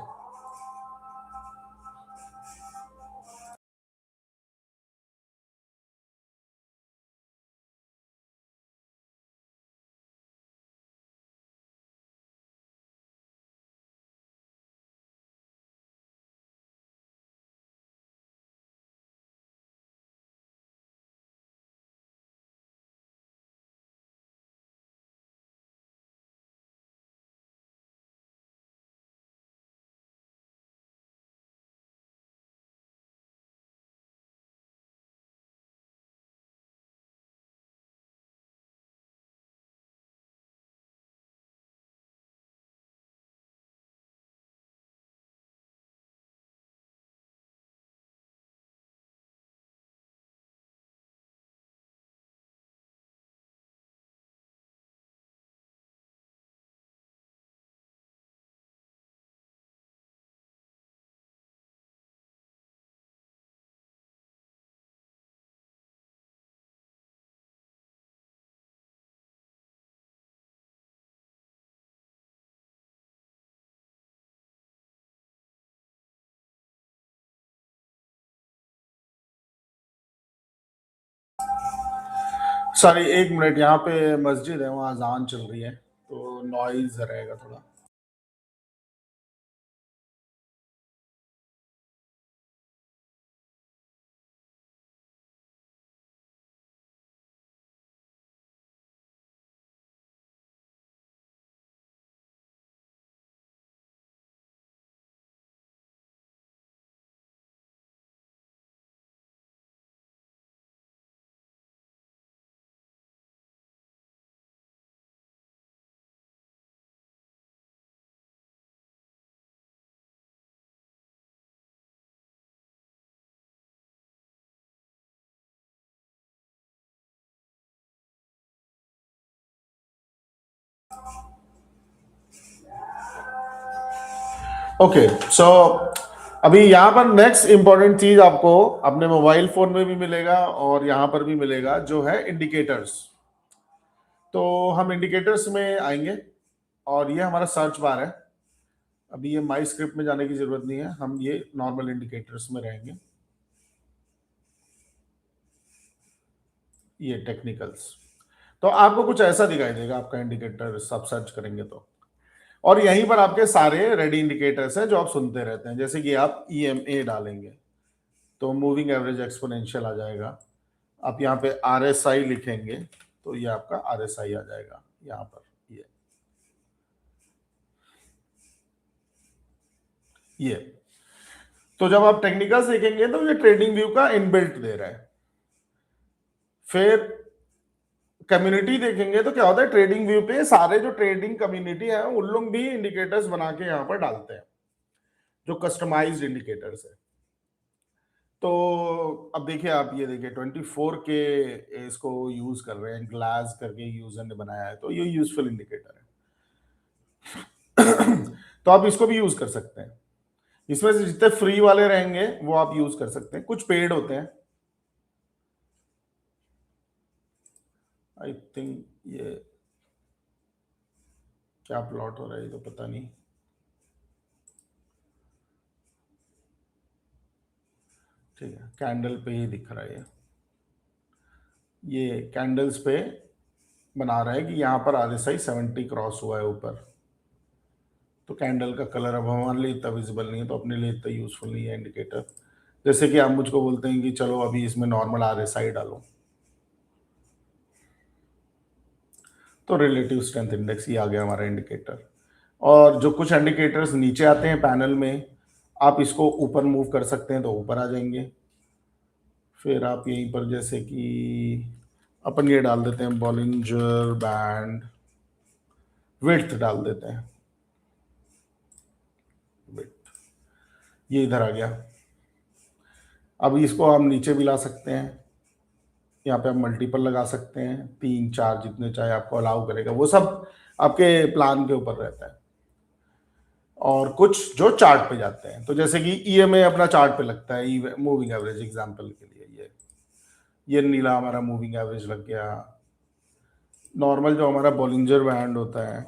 सॉरी, 1 मिनट, यहाँ पे मस्जिद है, वहाँ अजान चल रही है तो नॉइज रहेगा थोड़ा। ओके, सो अभी यहाँ पर नेक्स्ट इंपॉर्टेंट चीज आपको अपने मोबाइल फोन में भी मिलेगा और यहाँ पर भी मिलेगा, जो है इंडिकेटर्स। तो हम इंडिकेटर्स में आएंगे और ये हमारा सर्च बार है। अभी ये माई स्क्रिप्ट में जाने की जरूरत नहीं है, हम ये नॉर्मल इंडिकेटर्स में रहेंगे। ये टेक्निकल्स, तो आपको कुछ ऐसा दिखाई देगा आपका इंडिकेटर, सब सर्च करेंगे तो। और यहीं पर आपके सारे रेडी इंडिकेटर्स हैं जो आप सुनते रहते हैं। जैसे कि आप EMA डालेंगे तो मूविंग एवरेज एक्सपोनेंशियल आ जाएगा। आप यहाँ पे RSI लिखेंगे तो ये आपका RSI आ जाएगा यहाँ पर। ये तो जब आप टेक्निकल्स देखेंगे तो ये ट्रेडिंग व्यू का इनबिल्ट दे रहा है। फिर कम्युनिटी देखेंगे तो क्या होता है, ट्रेडिंग व्यू पे सारे जो ट्रेडिंग कम्युनिटी है उन लोग भी इंडिकेटर्स बना के यहाँ पर डालते हैं, जो कस्टमाइज्ड इंडिकेटर्स है। तो अब देखिए, आप ये देखिए 24 के इसको यूज कर रहे हैं, ग्लास करके यूजर ने बनाया है, तो ये यूजफुल इंडिकेटर है। तो आप इसको भी यूज कर सकते हैं। इसमें से जितने फ्री वाले रहेंगे वो आप यूज कर सकते हैं, कुछ पेड होते हैं। आई थिंक ये क्या प्लॉट हो रहा है, तो पता नहीं। ठीक है, कैंडल पे ही दिख रहा है। ये कैंडल्स पे बना रहा है कि यहाँ पर RSI 70 क्रॉस हुआ है ऊपर। तो कैंडल का कलर अब हमारे लिए इतना विजिबल नहीं है, तो अपने लिए इतना यूजफुल नहीं है इंडिकेटर। जैसे कि आप मुझको बोलते हैं कि चलो अभी इसमें नॉर्मल RSI डालो, तो रिलेटिव स्ट्रेंथ इंडेक्स ही आ गया हमारा इंडिकेटर। और जो कुछ इंडिकेटर्स नीचे आते हैं पैनल में, आप इसको ऊपर मूव कर सकते हैं तो ऊपर आ जाएंगे। फिर आप यहीं पर जैसे कि अपन ये डाल देते हैं, बॉलिंजर बैंड विड्थ डाल देते हैं, विड्थ, ये इधर आ गया। अब इसको हम नीचे भी ला सकते हैं, यहाँ पे आप मल्टीपल लगा सकते हैं, 3 4 जितने चाहे आपको अलाउ करेगा, वो सब आपके प्लान के ऊपर रहता है। और कुछ जो चार्ट पे जाते हैं, तो जैसे कि EMA अपना चार्ट पे लगता है, मूविंग एवरेज एग्जांपल के लिए ये नीला हमारा मूविंग एवरेज लग गया। नॉर्मल जो हमारा बॉलिंजर बैंड होता है,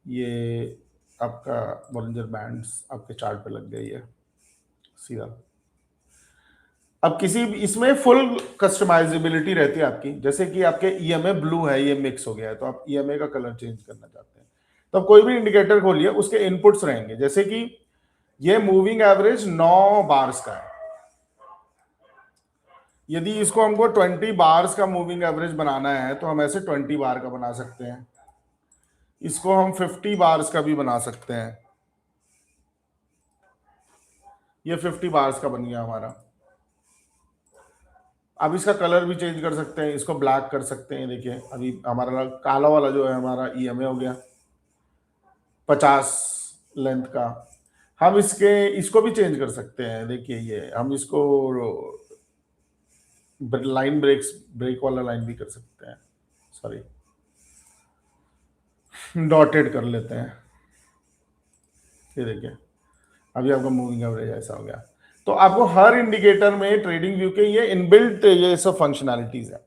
ये आपका बॉलिंजर बैंड्स आपके चार्ट पे लग गई है सीधा। अब किसी इसमें फुल कस्टमाइजेबिलिटी रहती है आपकी। जैसे कि आपके EMA ब्लू है, ये मिक्स हो गया है, तो आप EMA का कलर चेंज करना चाहते हैं, तो कोई भी इंडिकेटर खोलिए, उसके इनपुट्स रहेंगे। जैसे कि ये मूविंग एवरेज 9 बार्स का है, यदि इसको हमको 20 बार्स का मूविंग एवरेज बनाना है तो हम ऐसे 20 बार का बना सकते हैं। इसको हम 50 बार्स का भी बना सकते हैं, ये 50 बार्स का बन गया हमारा। अब इसका कलर भी चेंज कर सकते हैं, इसको ब्लैक कर सकते हैं। देखिए अभी हमारा काला वाला जो है हमारा EMA हो गया 50 लेंथ का। हम इसको भी चेंज कर सकते हैं। देखिए ये हम इसको लाइन ब्रेक वाला लाइन भी कर सकते हैं, सॉरी डॉटेड कर लेते हैं। ये देखिए अभी आपका मूविंग एवरेज ऐसा हो गया। तो आपको हर इंडिकेटर में ट्रेडिंग व्यू के ये इनबिल्ट ये सब फंक्शनैलिटीज है।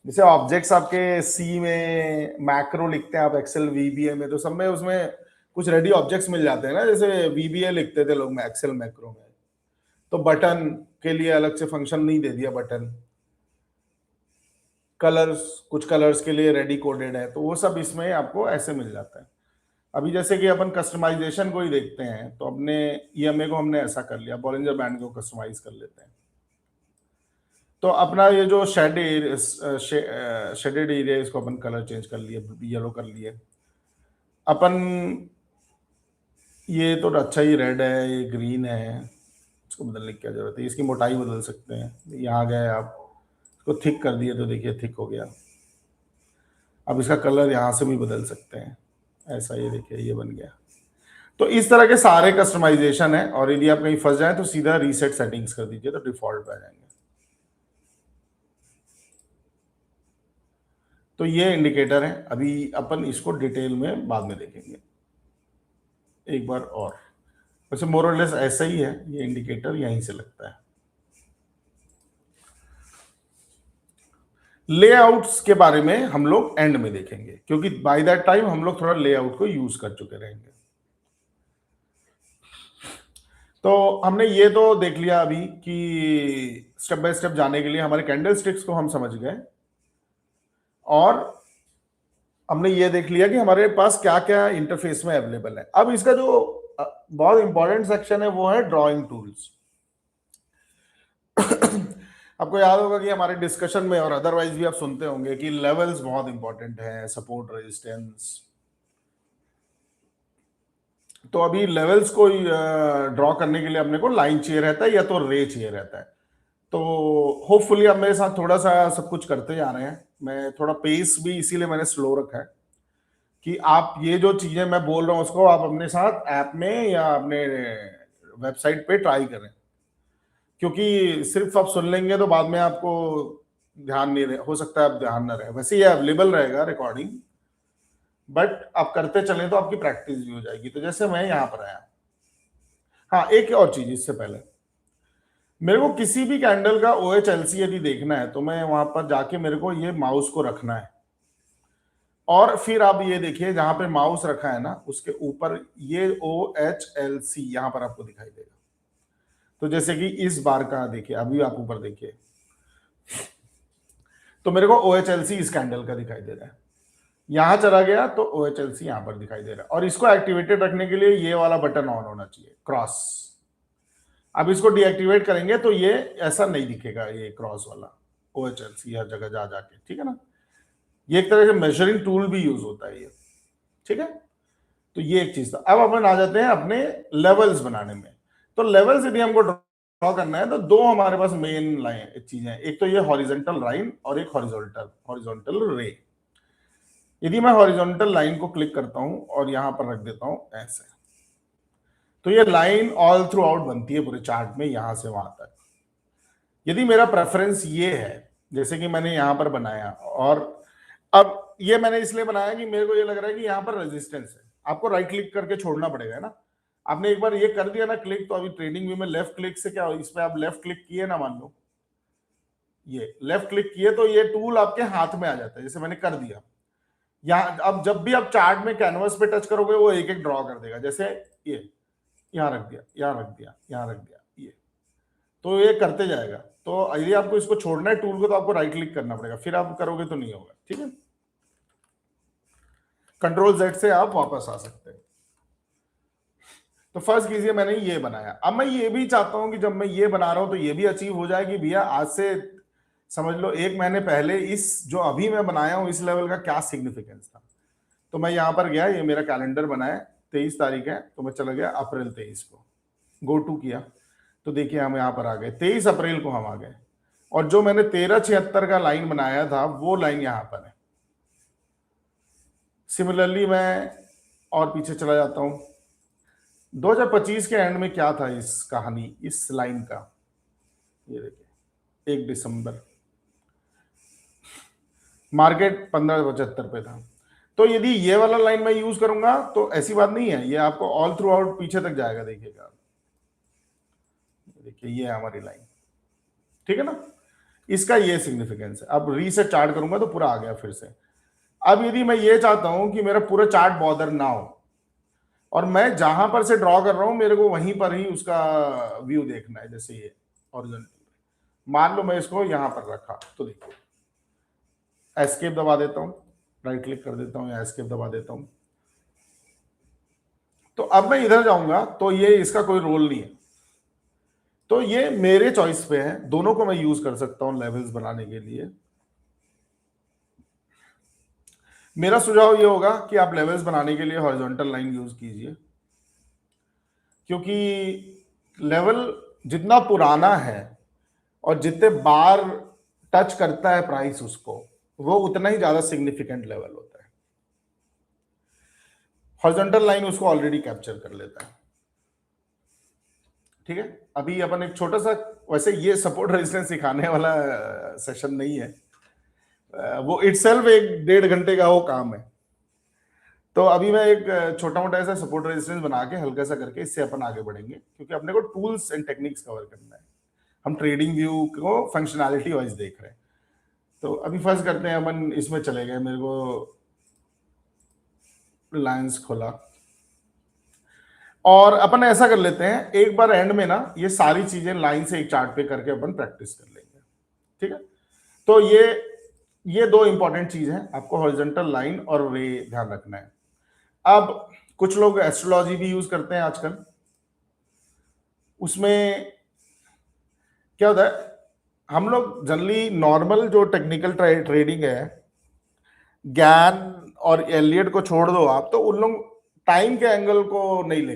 जैसे ऑब्जेक्ट्स आपके सी में मैक्रो लिखते हैं आप, एक्सेल VBA में, तो सब में उसमें कुछ रेडी ऑब्जेक्ट्स मिल जाते हैं ना। जैसे VBA लिखते थे लोग एक्सेल मैक्रो में, तो बटन के लिए अलग से फंक्शन नहीं दे दिया, बटन कलर्स, कुछ कलर्स के लिए रेडी कोडेड है, तो वो सब इसमें आपको ऐसे मिल जाता है। अभी जैसे कि अपन कस्टमाइजेशन को ही देखते हैं, तो अपने EMA को हमने ऐसा कर लिया, बॉलिंजर बैंड को कस्टमाइज कर लेते हैं। तो अपना ये जो शेडेड एरिया, इसको अपन कलर चेंज कर लिए, येलो कर लिए अपन। ये तो अच्छा ही रेड है, ये ग्रीन है, इसको बदलने की क्या जरूरत है। इसकी मोटाई बदल सकते हैं, यहाँ गए आप इसको थिक कर दिए तो देखिए थिक हो गया। अब इसका कलर यहाँ से भी बदल सकते हैं, ऐसा, ये देखिए ये बन गया। तो इस तरह के सारे कस्टमाइजेशन है, और यदि आप कहीं फंस जाए तो सीधा रीसेट सेटिंग्स कर दीजिए, तो डिफॉल्ट पे आ जाएंगे। तो ये इंडिकेटर है, अभी अपन इसको डिटेल में बाद में देखेंगे एक बार और। वैसे मोर और लेस ऐसा ही है, ये इंडिकेटर यहीं से लगता है। लेआउट्स के बारे में हम लोग एंड में देखेंगे, क्योंकि बाय दैट टाइम हम लोग थोड़ा लेआउट को यूज कर चुके रहेंगे। तो हमने ये तो देख लिया अभी कि स्टेप बाय स्टेप जाने के लिए हमारे कैंडल स्टिक्स को हम समझ गए, और हमने ये देख लिया कि हमारे पास क्या क्या इंटरफेस में अवेलेबल है। अब इसका जो बहुत इंपॉर्टेंट सेक्शन है वो है ड्राइंग टूल्स। आपको याद होगा कि हमारे डिस्कशन में और अदरवाइज भी आप सुनते होंगे कि लेवल्स बहुत इंपॉर्टेंट है, सपोर्ट, रेजिस्टेंस। तो अभी लेवल्स को ड्रॉ करने के लिए अपने को लाइन चाहिए रहता है या तो रे चाहिए रहता है। तो होपफुली आप मेरे साथ थोड़ा सा सब कुछ करते जा रहे हैं। मैं थोड़ा पेस भी इसीलिए मैंने स्लो रखा है कि आप ये जो चीजें मैं बोल रहा हूँ उसको आप अपने साथ ऐप में या अपने वेबसाइट पे ट्राई करें, क्योंकि सिर्फ आप सुन लेंगे तो बाद में आपको ध्यान नहीं रहे, हो सकता है आप ध्यान ना रहे। वैसे ये अवेलेबल रहेगा रिकॉर्डिंग, बट आप करते चलें तो आपकी प्रैक्टिस भी हो जाएगी। तो जैसे मैं यहाँ पर आया, हाँ एक और चीज इससे पहले, मेरे को किसी भी कैंडल का OHLC यदि देखना है तो मैं वहां पर जाके मेरे को ये माउस को रखना है, और फिर आप ये देखिए जहां पे माउस रखा है ना उसके ऊपर ये OHLC यहां पर आपको दिखाई देगा। तो जैसे कि इस बार का देखिए, अभी आप ऊपर देखिए, तो मेरे को OHLC इस कैंडल का दिखाई दे रहा है। यहां चला गया तो OHLC यहां पर दिखाई दे रहा है, और इसको एक्टिवेटेड रखने के लिए ये वाला बटन ऑन होना चाहिए, क्रॉस। अब इसको डीएक्टिवेट करेंगे तो ये ऐसा नहीं दिखेगा, ये क्रॉस वाला OHLC हर जगह जा जाके, ठीक है ना। ये एक तरह से मेजरिंग टूल भी यूज होता है ये, ठीक है। तो ये एक चीज था। अब अपन आ जाते हैं अपने लेवल्स बनाने में। तो लेवल्स यदि हमको ड्रॉ करना है तो दो हमारे पास मेन लाइन चीजें हैं, एक तो ये हॉरिजॉन्टल लाइन और एक हॉरिजॉन्टल रे। यदि मैं हॉरिजॉन्टल लाइन को क्लिक करता हूं और यहां पर रख देता हूं ऐसे, तो ये लाइन ऑल थ्रू आउट बनती है पूरे चार्ट में यहां से वहां तक। यदि मेरा प्रेफरेंस ये है, जैसे कि मैंने यहां पर बनाया, और अब ये मैंने इसलिए बनाया कि मेरे को ये लग रहा है कि यहां पर रेजिस्टेंस है, आपको राइट क्लिक करके छोड़ना पड़ेगा ना। आपने एक बार ये कर दिया ना क्लिक, तो अभी ट्रेडिंग व्यू में लेफ्ट क्लिक से क्या, इस पे आप लेफ्ट क्लिक किए ना, मान लो ये लेफ्ट क्लिक किए तो ये टूल आपके हाथ में आ जाता है, जैसे मैंने कर दिया। यहाँ अब जब भी आप चार्ट में कैनवस पे टच करोगे वो एक एक ड्रॉ कर देगा, जैसे ये यहाँ रख दिया, यहाँ रख दिया, यहाँ रख दिया, ये तो ये करते जाएगा। तो यदि आपको इसको छोड़ना है टूल को तो आपको राइट क्लिक करना पड़ेगा, फिर आप करोगे तो नहीं होगा, ठीक है। Ctrl+Z से आप वापस आ सकते हैं। तो फर्स्ट कीजिए मैंने ये बनाया। अब मैं ये भी चाहता हूं कि जब मैं ये बना रहा हूं तो ये भी अचीव हो जाए कि भैया आज से समझ लो 1 महीने पहले इस जो अभी मैं बनाया हूं इस लेवल का क्या सिग्निफिकेंस था। तो मैं यहां पर गया, ये मेरा कैलेंडर बनाया, 23 तारीख है, तो मैं चला गया अप्रैल 23 को, गो टू किया, तो देखिए हम यहाँ पर आ गए, 23 अप्रैल को हम आ गए, और जो मैंने 1376 का लाइन बनाया था वो लाइन यहाँ पर है। सिमिलरली मैं और पीछे चला जाता हूं, 2025 के एंड में क्या था इस कहानी, इस लाइन का, ये देखिए 1 दिसंबर, मार्केट 1575 पे था। तो यदि ये वाला लाइन मैं यूज करूंगा तो ऐसी बात नहीं है, ये आपको ऑल थ्रू आउट पीछे तक जाएगा, देखिएगा, देखिए ये हमारी लाइन, ठीक है ना। इसका ये सिग्निफिकेंस है। अब रीसेट चार्ट करूंगा तो पूरा आ गया फिर से। अब यदि मैं ये चाहता हूं कि मेरा पूरा चार्ट बॉर्डर ना हो और मैं जहां पर से ड्रॉ कर रहा हूं मेरे को वहीं पर ही उसका व्यू देखना है, जैसे ये हॉरिजॉन्टल, मान लो मैं इसको यहां पर रखा, तो देखिए एस्केप दबा देता हूं, राइट क्लिक कर देता हूं या एस्केप दबा देता हूं, तो अब मैं इधर जाऊंगा तो ये इसका कोई रोल नहीं है। तो ये मेरे चॉइस पे है, दोनों को मैं यूज कर सकता हूं लेवल्स बनाने के लिए। मेरा सुझाव ये होगा कि आप लेवल्स बनाने के लिए हॉरिजॉन्टल लाइन यूज कीजिए, क्योंकि लेवल जितना पुराना है और जितने बार टच करता है प्राइस उसको, वो उतना ही ज्यादा सिग्निफिकेंट लेवल होता है। हॉरिजॉन्टल लाइन उसको ऑलरेडी कैप्चर कर लेता है, ठीक है। अभी अपन एक छोटा सा, वैसे ये सपोर्ट रेजिस्टेंस सिखाने वाला सेशन नहीं है, वो इटसेल्फ 1-1.5 घंटे का वो काम है। तो अभी मैं एक छोटा मोटा ऐसा सपोर्ट रेजिस्टेंस बना के हल्का सा करके इससे अपन आगे बढ़ेंगे, क्योंकि अपने को टूल्स एंड टेक्निक्स कवर करना है। हम ट्रेडिंग व्यू को फंक्शनैलिटी वाइज देख रहे हैं। तो अभी फर्स्ट करते हैं अपन, इसमें चले गए, मेरे को लाइंस खोला और अपन ऐसा कर लेते हैं, एक बार एंड में ना ये सारी चीजें लाइन से एक चार्ट पे करके अपन प्रैक्टिस कर लेंगे, ठीक है। तो ये दो इंपॉर्टेंट चीज हैं, आपको हॉरिजॉन्टल लाइन और रे ध्यान रखना है। अब कुछ लोग एस्ट्रोलॉजी भी यूज करते हैं आजकल। उसमें क्या होता है, हम लोग जनरली नॉर्मल जो टेक्निकल ट्रेडिंग है, ज्ञान और एलियट को छोड़ दो आप, तो उन लोग टाइम के एंगल को नहीं ले,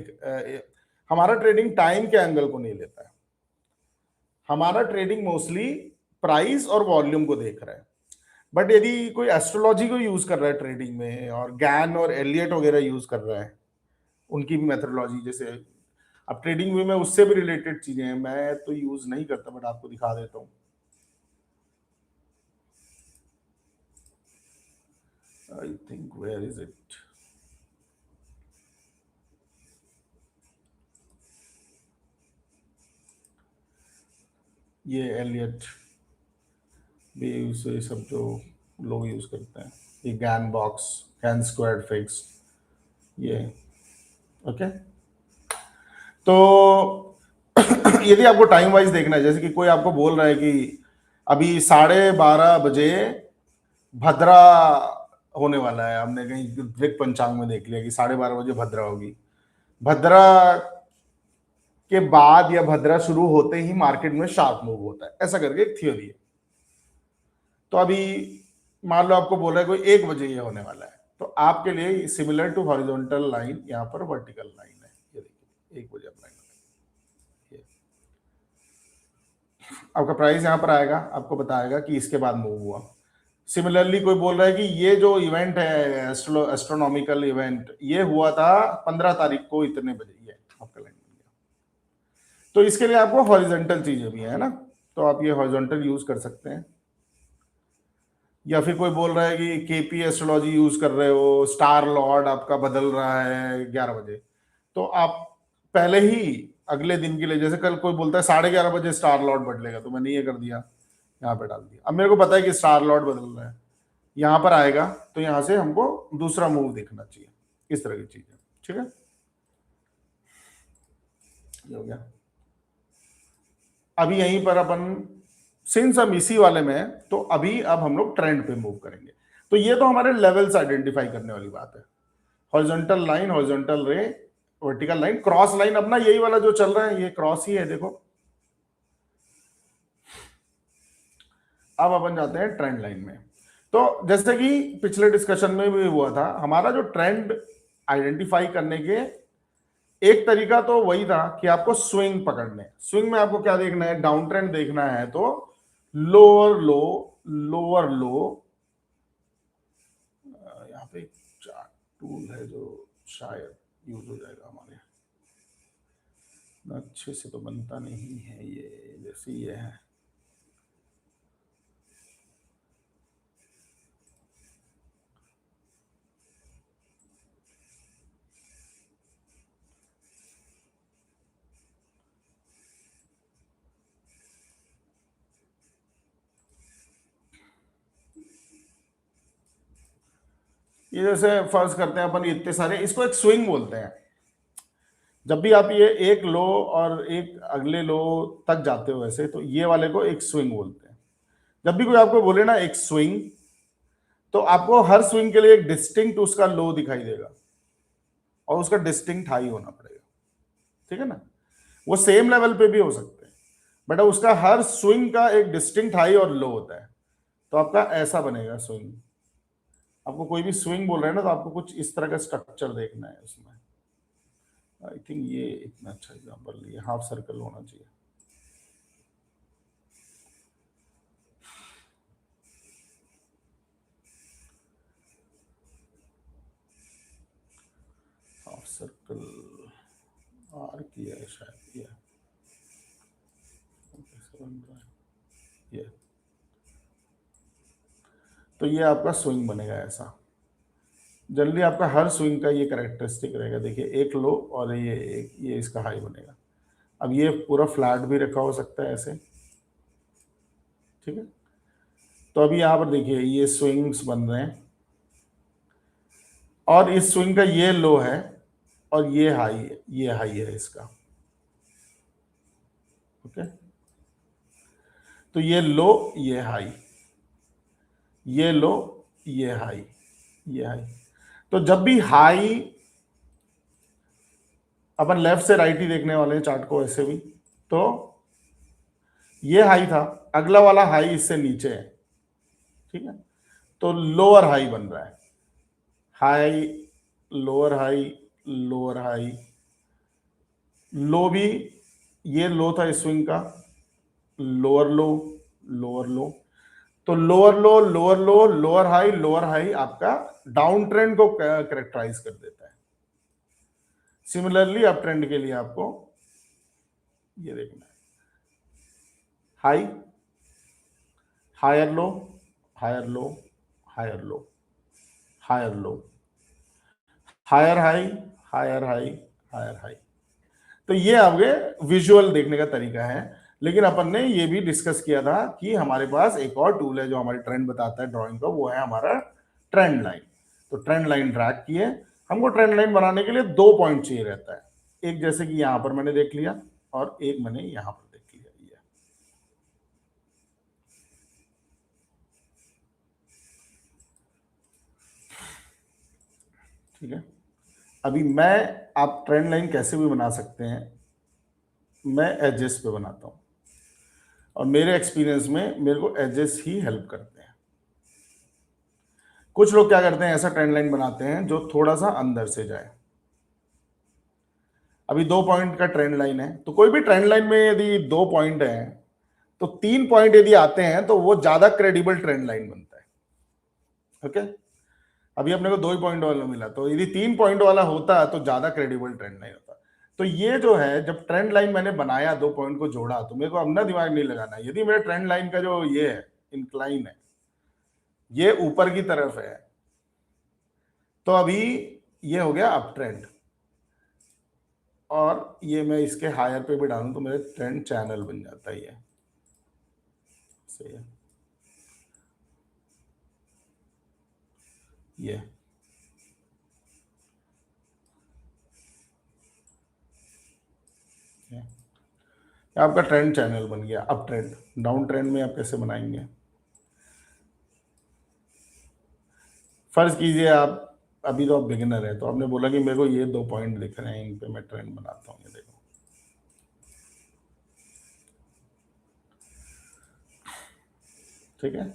हमारा ट्रेडिंग टाइम के एंगल को नहीं लेता है। हमारा ट्रेडिंग मोस्टली प्राइस और वॉल्यूम को देख रहा है। बट यदि कोई एस्ट्रोलॉजी को यूज कर रहा है ट्रेडिंग में और गैन और एलियट वगैरह यूज कर रहा है, उनकी भी मेथोडोलॉजी, जैसे अब ट्रेडिंग में उससे भी रिलेटेड चीजें हैं, मैं तो यूज नहीं करता बट आपको दिखा देता हूँ। I think where is it, ये एलियट भी ये सब जो लोग यूज करते हैं, ये Gann box, Gann squared fix, ये ओके। तो यदि आपको टाइम वाइज देखना है, जैसे कि कोई आपको बोल रहा है कि अभी 12:30 बजे भद्रा होने वाला है, हमने कहीं दिक पंचांग में देख लिया कि 12:30 बजे भद्रा होगी, भद्रा के बाद या भद्रा शुरू होते ही मार्केट में शार्प मूव होता है, ऐसा करके एक थियोरी है। तो अभी मान लो आपको बोल रहा है कोई 1 बजे ये होने वाला है, तो आपके लिए सिमिलर टू हॉरिजॉन्टल लाइन यहाँ पर वर्टिकल लाइन है, ये देखिए 1 बजे अपना आपका प्राइस यहाँ पर आएगा, आपको बताएगा कि इसके बाद मूव हुआ। सिमिलरली कोई बोल रहा है कि ये जो इवेंट है एस्ट्रोनॉमिकल इवेंट, ये हुआ था 15 तारीख को इतने बजे, ये आपका लाइन बन गया। तो इसके लिए आपको हॉरिजॉन्टल चीजें भी है ना, तो आप ये हॉरिजॉन्टल यूज कर सकते हैं। या फिर कोई बोल रहा है कि केपी एस्ट्रोलॉजी यूज कर रहे हो, स्टार लॉर्ड आपका बदल रहा है 11 बजे, तो आप पहले ही अगले दिन के लिए, जैसे कल कोई बोलता है 11:30 बजे स्टार लॉर्ड बदलेगा, तो मैंने ये कर दिया, यहाँ पे डाल दिया। अब मेरे को पता है कि स्टार लॉर्ड बदल रहा है, यहाँ पर आएगा, तो यहाँ से हमको दूसरा मूव देखना चाहिए, इस तरह की चीजें, ठीक है। ये हो गया। अभी यहीं पर अपन, सिंस हम इसी वाले में हैं, तो अभी अब हम लोग ट्रेंड पे मूव करेंगे। तो ये तो हमारे लेवल्स आइडेंटिफाई करने वाली बात है, हॉरिजॉन्टल लाइन, हॉरिजॉन्टल रे, वर्टिकल लाइन, क्रॉस लाइन अपना यही वाला जो चल रहा है, ये क्रॉस ही है, देखो। अब अपन जाते हैं ट्रेंड लाइन में। तो जैसे कि पिछले डिस्कशन में भी हुआ था, हमारा जो ट्रेंड आइडेंटिफाई करने के एक तरीका तो वही था कि आपको स्विंग पकड़ने, स्विंग में आपको क्या देखना है, डाउन ट्रेंड देखना है, तो लोअर लो, लोअर लो, यहाँ पे चार्ट टूल है जो शायद यूज हो जाएगा हमारे, अच्छे से तो बनता नहीं है ये, जैसे ये है, ये जैसे फर्ज करते हैं अपन इतने सारे, इसको एक स्विंग बोलते हैं। जब भी आप ये एक लो और एक अगले लो तक जाते हो ऐसे, तो ये वाले को एक स्विंग बोलते हैं। जब भी कोई आपको बोले ना एक स्विंग, तो आपको हर स्विंग के लिए एक डिस्टिंक्ट उसका लो दिखाई देगा और उसका डिस्टिंक्ट हाई होना पड़ेगा, ठीक है ना। वो सेम लेवल पे भी हो सकते हैं, बट उसका हर स्विंग का एक डिस्टिंक्ट हाई और लो होता है, तो आपका ऐसा बनेगा स्विंग। आपको कोई भी स्विंग बोल रहे हैं ना, तो आपको कुछ इस तरह का स्ट्रक्चर देखना है उसमें। आई थिंक ये इतना अच्छा एग्जांपल नहीं है, हाफ सर्कल होना चाहिए। हाफ सर्कल आर किया है शायद, ये कैसे बन रहा है ये, तो ये आपका स्विंग बनेगा ऐसा। जनरली आपका हर स्विंग का ये कैरेक्टरिस्टिक रहेगा। देखिए एक लो और ये इसका हाई बनेगा। अब ये पूरा फ्लैट भी रखा हो सकता है ऐसे, ठीक है। तो अभी यहाँ पर देखिए ये स्विंग्स बन रहे हैं और इस स्विंग का ये लो है और ये हाई है इसका, ओके। तो ये लो, ये हाई, ये लो, ये हाई, ये हाई। तो जब भी हाई, अपन लेफ्ट से राइट ही देखने वाले हैं चार्ट को ऐसे भी, तो ये हाई था, अगला वाला हाई इससे नीचे है, ठीक है। तो लोअर हाई बन रहा है, high, lower high, lower high, low भी, ये लो था इस स्विंग का, लोअर लो, लोअर लो। तो लोअर लो, लोअर लो, लोअर हाई आपका डाउन ट्रेंड को कैरेक्टराइज कर देता है। सिमिलरली अप ट्रेंड के लिए आपको ये देखना है, high, higher low, higher low, higher low, higher low, higher high, higher high, higher high. तो ये आपके विजुअल देखने का तरीका है। लेकिन अपन ने ये भी डिस्कस किया था कि हमारे पास एक और टूल है जो हमारी ट्रेंड बताता है ड्राइंग का, वो है हमारा ट्रेंड लाइन। तो ट्रेंड लाइन ड्रैग किए, हमको ट्रेंड लाइन बनाने के लिए 2 पॉइंट चाहिए रहता है। एक जैसे कि यहां पर मैंने देख लिया और एक मैंने यहां पर देख लिया, ठीक है। अभी मैं, आप ट्रेंड लाइन कैसे भी बना सकते हैं, मैं एजेस पे बनाता हूं और मेरे एक्सपीरियंस में मेरे को एजेस ही हेल्प करते हैं। कुछ लोग क्या करते हैं, ऐसा ट्रेंड लाइन बनाते हैं जो थोड़ा सा अंदर से जाए। अभी 2 पॉइंट का ट्रेंड लाइन है, तो कोई भी ट्रेंड लाइन में यदि 2 पॉइंट है तो 3 पॉइंट यदि आते हैं तो वो ज्यादा क्रेडिबल ट्रेंड लाइन बनता है, ओके। अभी अपने को 2 ही पॉइंट वाला मिला, तो यदि 3 पॉइंट वाला होता तो ज्यादा क्रेडिबल ट्रेंड लाइन होता। तो ये जो है, जब ट्रेंड लाइन मैंने बनाया, 2 पॉइंट को जोड़ा, तो मेरे को अपना दिमाग नहीं लगाना। यदि मेरे ट्रेंड लाइन का जो ये है, इंक्लाइन है, ये ऊपर की तरफ है, तो अभी ये हो गया अप ट्रेंड, और ये मैं इसके हायर पे भी डालूं तो मेरे ट्रेंड चैनल बन जाता है। ये सही है, ये आपका ट्रेंड चैनल बन गया। अप ट्रेंड, डाउन ट्रेंड में आप कैसे बनाएंगे? फर्ज कीजिए आप, अभी तो आप बिगिनर है, तो आपने बोला कि मेरे को ये 2 पॉइंट दिख रहे हैं, इन पे मैं ट्रेंड बनाता हूँ, ये देखो, ठीक है।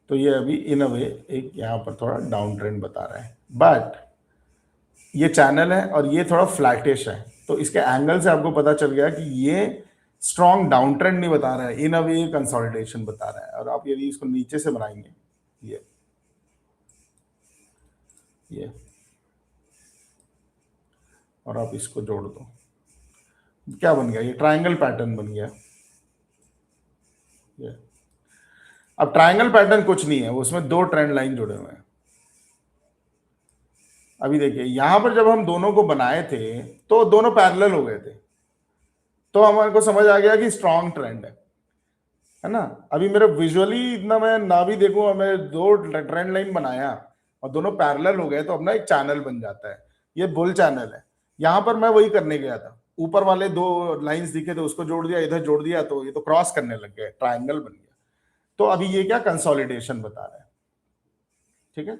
तो ये अभी इन अ वे एक यहाँ पर थोड़ा डाउन ट्रेंड बता रहा है, बट ये चैनल है और ये थोड़ा फ्लैटिश है, तो इसके एंगल से आपको पता चल गया कि ये स्ट्रॉन्ग डाउन ट्रेंड नहीं बता रहा है, इन अ वे कंसोलिडेशन बता रहा है। और आप यदि इसको नीचे से बनाएंगे, ये और आप इसको जोड़ दो, क्या बन गया? ये ट्रायंगल पैटर्न बन गया। ये अब ट्रायंगल पैटर्न कुछ नहीं है, उसमें 2 ट्रेंड लाइन जुड़े हुए हैं। अभी देखिए यहां पर जब हम दोनों को बनाए थे तो दोनों पैरेलल हो गए थे, तो हमारे को समझ आ गया कि स्ट्रॉन्ग ट्रेंड है ना। अभी मेरे विजुअली इतना मैं ना भी देखूं, मैं 2 ट्रेंड लाइन बनाया और दोनों पैरेलल हो गए, तो अपना एक चैनल बन जाता है। ये बुल चैनल है। यहां पर मैं वही करने गया था, ऊपर वाले 2 लाइंस दिखे थे, उसको जोड़ दिया, इधर जोड़ दिया, तो ये तो क्रॉस करने लग गए, ट्राइंगल बन गया। तो अभी ये क्या कंसोलिडेशन बता रहा है, ठीक है।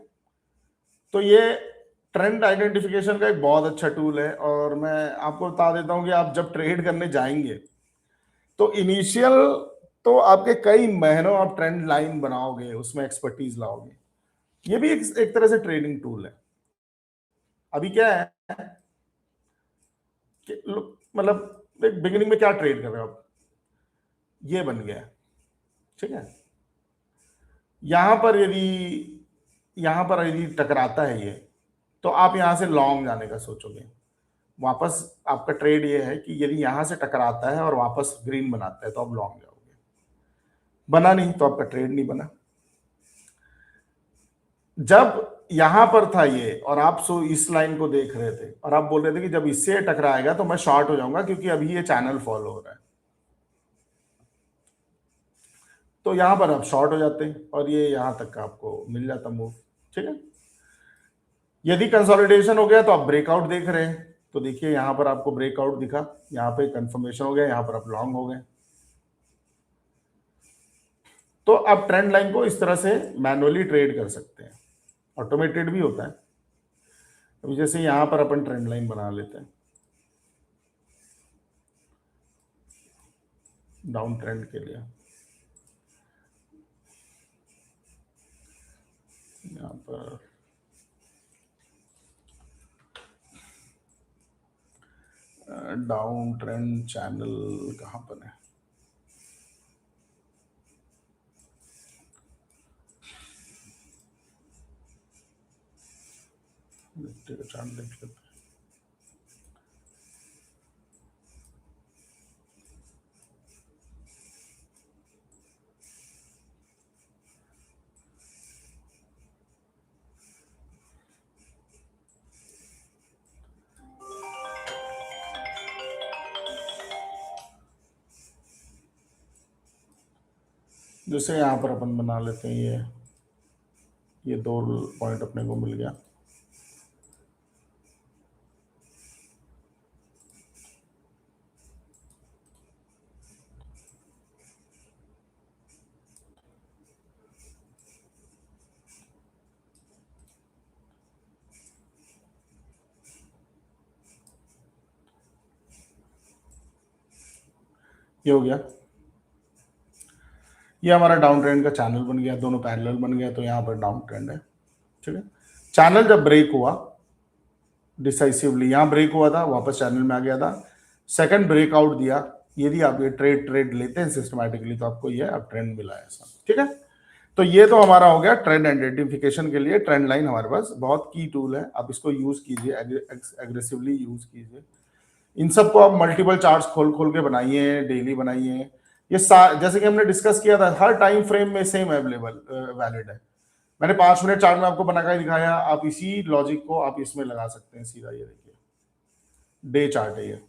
तो ये ट्रेंड आइडेंटिफिकेशन का एक बहुत अच्छा टूल है, और मैं आपको बता देता हूं कि आप जब ट्रेड करने जाएंगे तो इनिशियल तो आपके कई महीनों आप ट्रेंड लाइन बनाओगे, उसमें एक्सपर्टीज लाओगे। ये भी एक तरह से ट्रेडिंग टूल है। अभी क्या है कि मतलब एक बिगिनिंग में क्या ट्रेड कर रहे हो आप, ये बन गया, ठीक है। यहां पर यदि टकराता है ये, तो आप यहां से लॉन्ग जाने का सोचोगे। वापस आपका ट्रेड ये है कि यदि यहां से टकराता है और वापस ग्रीन बनाता है तो आप लॉन्ग जाओगे। बना नहीं तो आपका ट्रेड नहीं बना। जब यहां पर था ये और आप इस लाइन को देख रहे थे और आप बोल रहे थे कि जब इससे टकराएगा तो मैं शॉर्ट हो जाऊंगा क्योंकि अभी ये चैनल फॉलो हो रहा है, तो यहां पर आप शॉर्ट हो जाते हैं और ये यहां तक का आपको मिल जाता मूव। ठीक है, यदि कंसोलिडेशन हो गया तो आप ब्रेकआउट देख रहे हैं, तो देखिए यहां पर आपको ब्रेकआउट दिखा, यहां पे कंफर्मेशन हो गया, यहां पर आप लॉन्ग हो गए। तो आप ट्रेंड लाइन को इस तरह से मैनुअली ट्रेड कर सकते हैं, ऑटोमेटेड भी होता है। अभी जैसे यहां पर अपन ट्रेंड लाइन बना लेते हैं डाउन ट्रेंड के लिए, यहां पर डाउन ट्रेंड चैनल कहां पर है, निफ्टी का चार्ट देख लेते हैं। जैसे यहाँ पर अपन बना लेते हैं ये 2 पॉइंट अपने को मिल गया, ये हो गया, ये हमारा डाउन ट्रेंड का चैनल बन गया, दोनों पैरेलल बन गया, तो यहाँ पर डाउन ट्रेंड है। ठीक है, चैनल जब ब्रेक हुआ डिसाइसिवली, यहाँ ब्रेक हुआ था, वापस चैनल में आ गया था, सेकंड ब्रेकआउट दिया, यदि आप ये ट्रेड लेते हैं सिस्टमैटिकली तो आपको ये अब ट्रेंड मिला है ऐसा। ठीक है, तो ये तो हमारा हो गया ट्रेंड आइडेंटिफिकेशन के लिए। ट्रेंड लाइन हमारे पास बहुत की टूल है, आप इसको यूज कीजिए, एग्रेसिवली यूज कीजिए। इन सबको आप मल्टीपल चार्ट्स खोल खोल के बनाइए, डेली बनाइए। ये जैसे कि हमने डिस्कस किया था, हर टाइम फ्रेम में सेम अवेलेबल वैलिड है। मैंने 5 मिनट चार्ट में आपको बना के दिखाया, आप इसी लॉजिक को आप इसमें लगा सकते हैं सीधा। ये देखिए डे चार्ट है ये,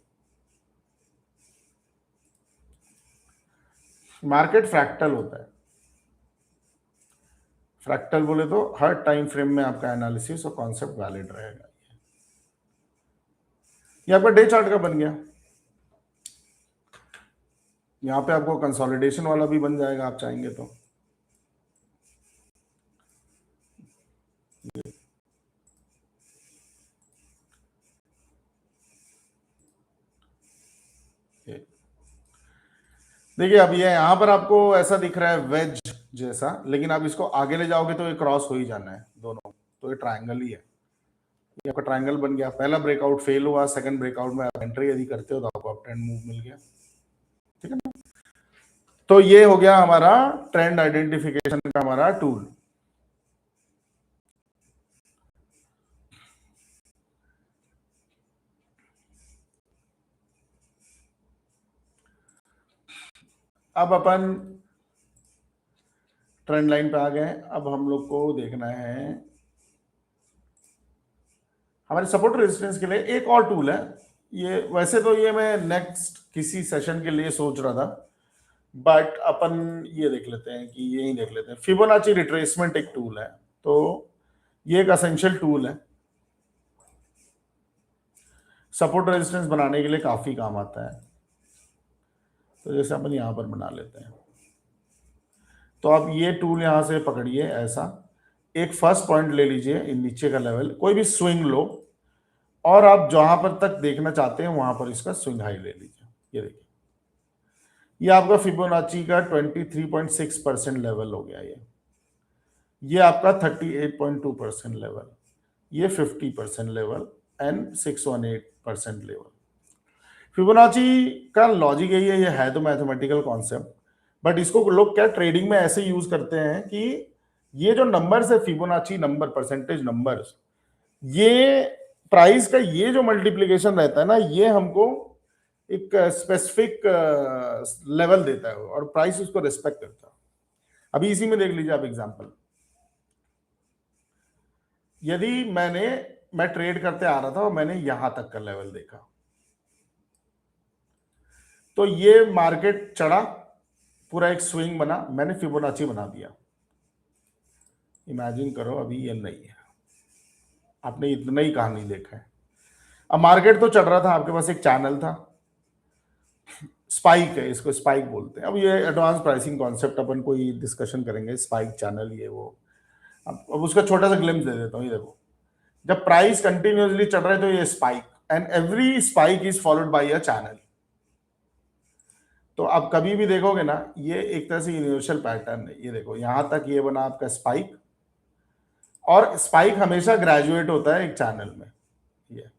मार्केट फ्रैक्टल होता है। फ्रैक्टल बोले तो हर टाइम फ्रेम में आपका एनालिसिस और कॉन्सेप्ट वैलिड रहेगा। ये आपका डे चार्ट का बन गया। यहाँ पे आपको कंसोलिडेशन वाला भी बन जाएगा आप चाहेंगे तो। देखिए अब ये यहाँ पर आपको ऐसा दिख रहा है वेज जैसा, लेकिन आप इसको आगे ले जाओगे तो ये क्रॉस हो ही जाना है दोनों, तो ये ट्रायंगल ही है। ये आपका ट्रायंगल बन गया, पहला ब्रेकआउट फेल हुआ, सेकंड ब्रेकआउट में आप एंट्री यदि करते हो तो आपको अप ट्रेंड मूव मिल गया। ठीक है ना, तो ये हो गया हमारा ट्रेंड आइडेंटिफिकेशन का हमारा टूल। अब अपन ट्रेंड लाइन पे आ गए, अब हम लोग को देखना है हमारे सपोर्ट रेजिस्टेंस के लिए एक और टूल है। ये वैसे तो ये मैं नेक्स्ट किसी सेशन के लिए सोच रहा था, बट अपन ये देख लेते हैं कि यही देख लेते हैं। फिबोनाची रिट्रेसमेंट एक टूल है, तो ये एक असेंशियल टूल है, सपोर्ट रेजिस्टेंस बनाने के लिए काफी काम आता है। तो जैसे अपन यहां पर बना लेते हैं, तो आप ये टूल यहां से पकड़िए, ऐसा एक फर्स्ट पॉइंट ले लीजिए, नीचे का लेवल कोई भी स्विंग लो, और आप जहां पर तक देखना चाहते हैं वहां पर इसका स्विंग हाई ले लीजिए। ये देखिए, ये आपका फिबोनाची का 23.6% लेवल हो गया। ये आपका 38.2% लेवल, ये 50% लेवल एंड 618% लेवल। फिबोनाची का लॉजिक यही है, ये है तो मैथमेटिकल कॉन्सेप्ट, बट इसको लोग क्या ट्रेडिंग में ऐसे यूज करते हैं कि ये जो नंबर्स है फिबोनाची नंबर, परसेंटेज नंबर्स, ये प्राइस का ये जो मल्टीप्लीकेशन रहता है ना, ये हमको एक स्पेसिफिक लेवल देता है और प्राइस उसको रिस्पेक्ट करता है। अभी इसी में देख लीजिए आप एग्जांपल, यदि मैं ट्रेड करते आ रहा था और मैंने यहां तक का लेवल देखा, तो ये मार्केट चढ़ा, पूरा एक स्विंग बना, मैंने फिबोनाची बना दिया। इमेजिन करो अभी ये नहीं है, आपने इतना ही कहानी देखा है। अब मार्केट तो चल रहा था, आपके पास एक चैनल था, स्पाइक है, इसको स्पाइक बोलते हैं। अब ये एडवांस प्राइसिंग कॉन्सेप्ट अपन कोई डिस्कशन करेंगे, स्पाइक चैनल ये वो। अब उसका छोटा सा ग्लिम्स दे देता हूँ। ये देखो, जब प्राइस कंटिन्यूअसली चल रहा है तो ये spike, and every spike is followed by a channel. तो आप कभी भी देखोगे ना, ये एक तरह से यूनिवर्सल पैटर्न है। ये देखो, यहां तक ये बना आपका स्पाइक, और स्पाइक हमेशा ग्रेजुएट होता है एक चैनल में। ये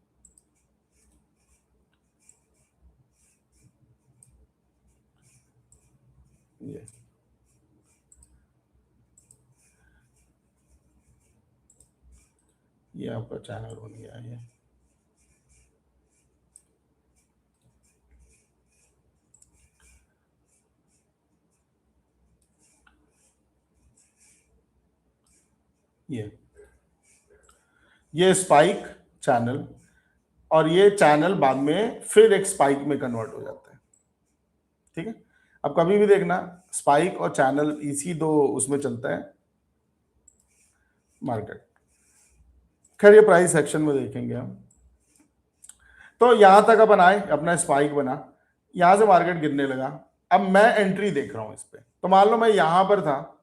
ये आपका चैनल बन गया। ये स्पाइक चैनल, और ये चैनल बाद में फिर एक स्पाइक में कन्वर्ट हो जाता है। ठीक है, अब कभी भी देखना, स्पाइक और चैनल इसी दो उसमें चलता है मार्केट। खैर ये प्राइस सेक्शन में देखेंगे हम। तो यहां तक अपन आए, अपना स्पाइक बना, यहां से मार्केट गिरने लगा। अब मैं एंट्री देख रहा हूं इस पे, तो मान लो मैं यहां पर था,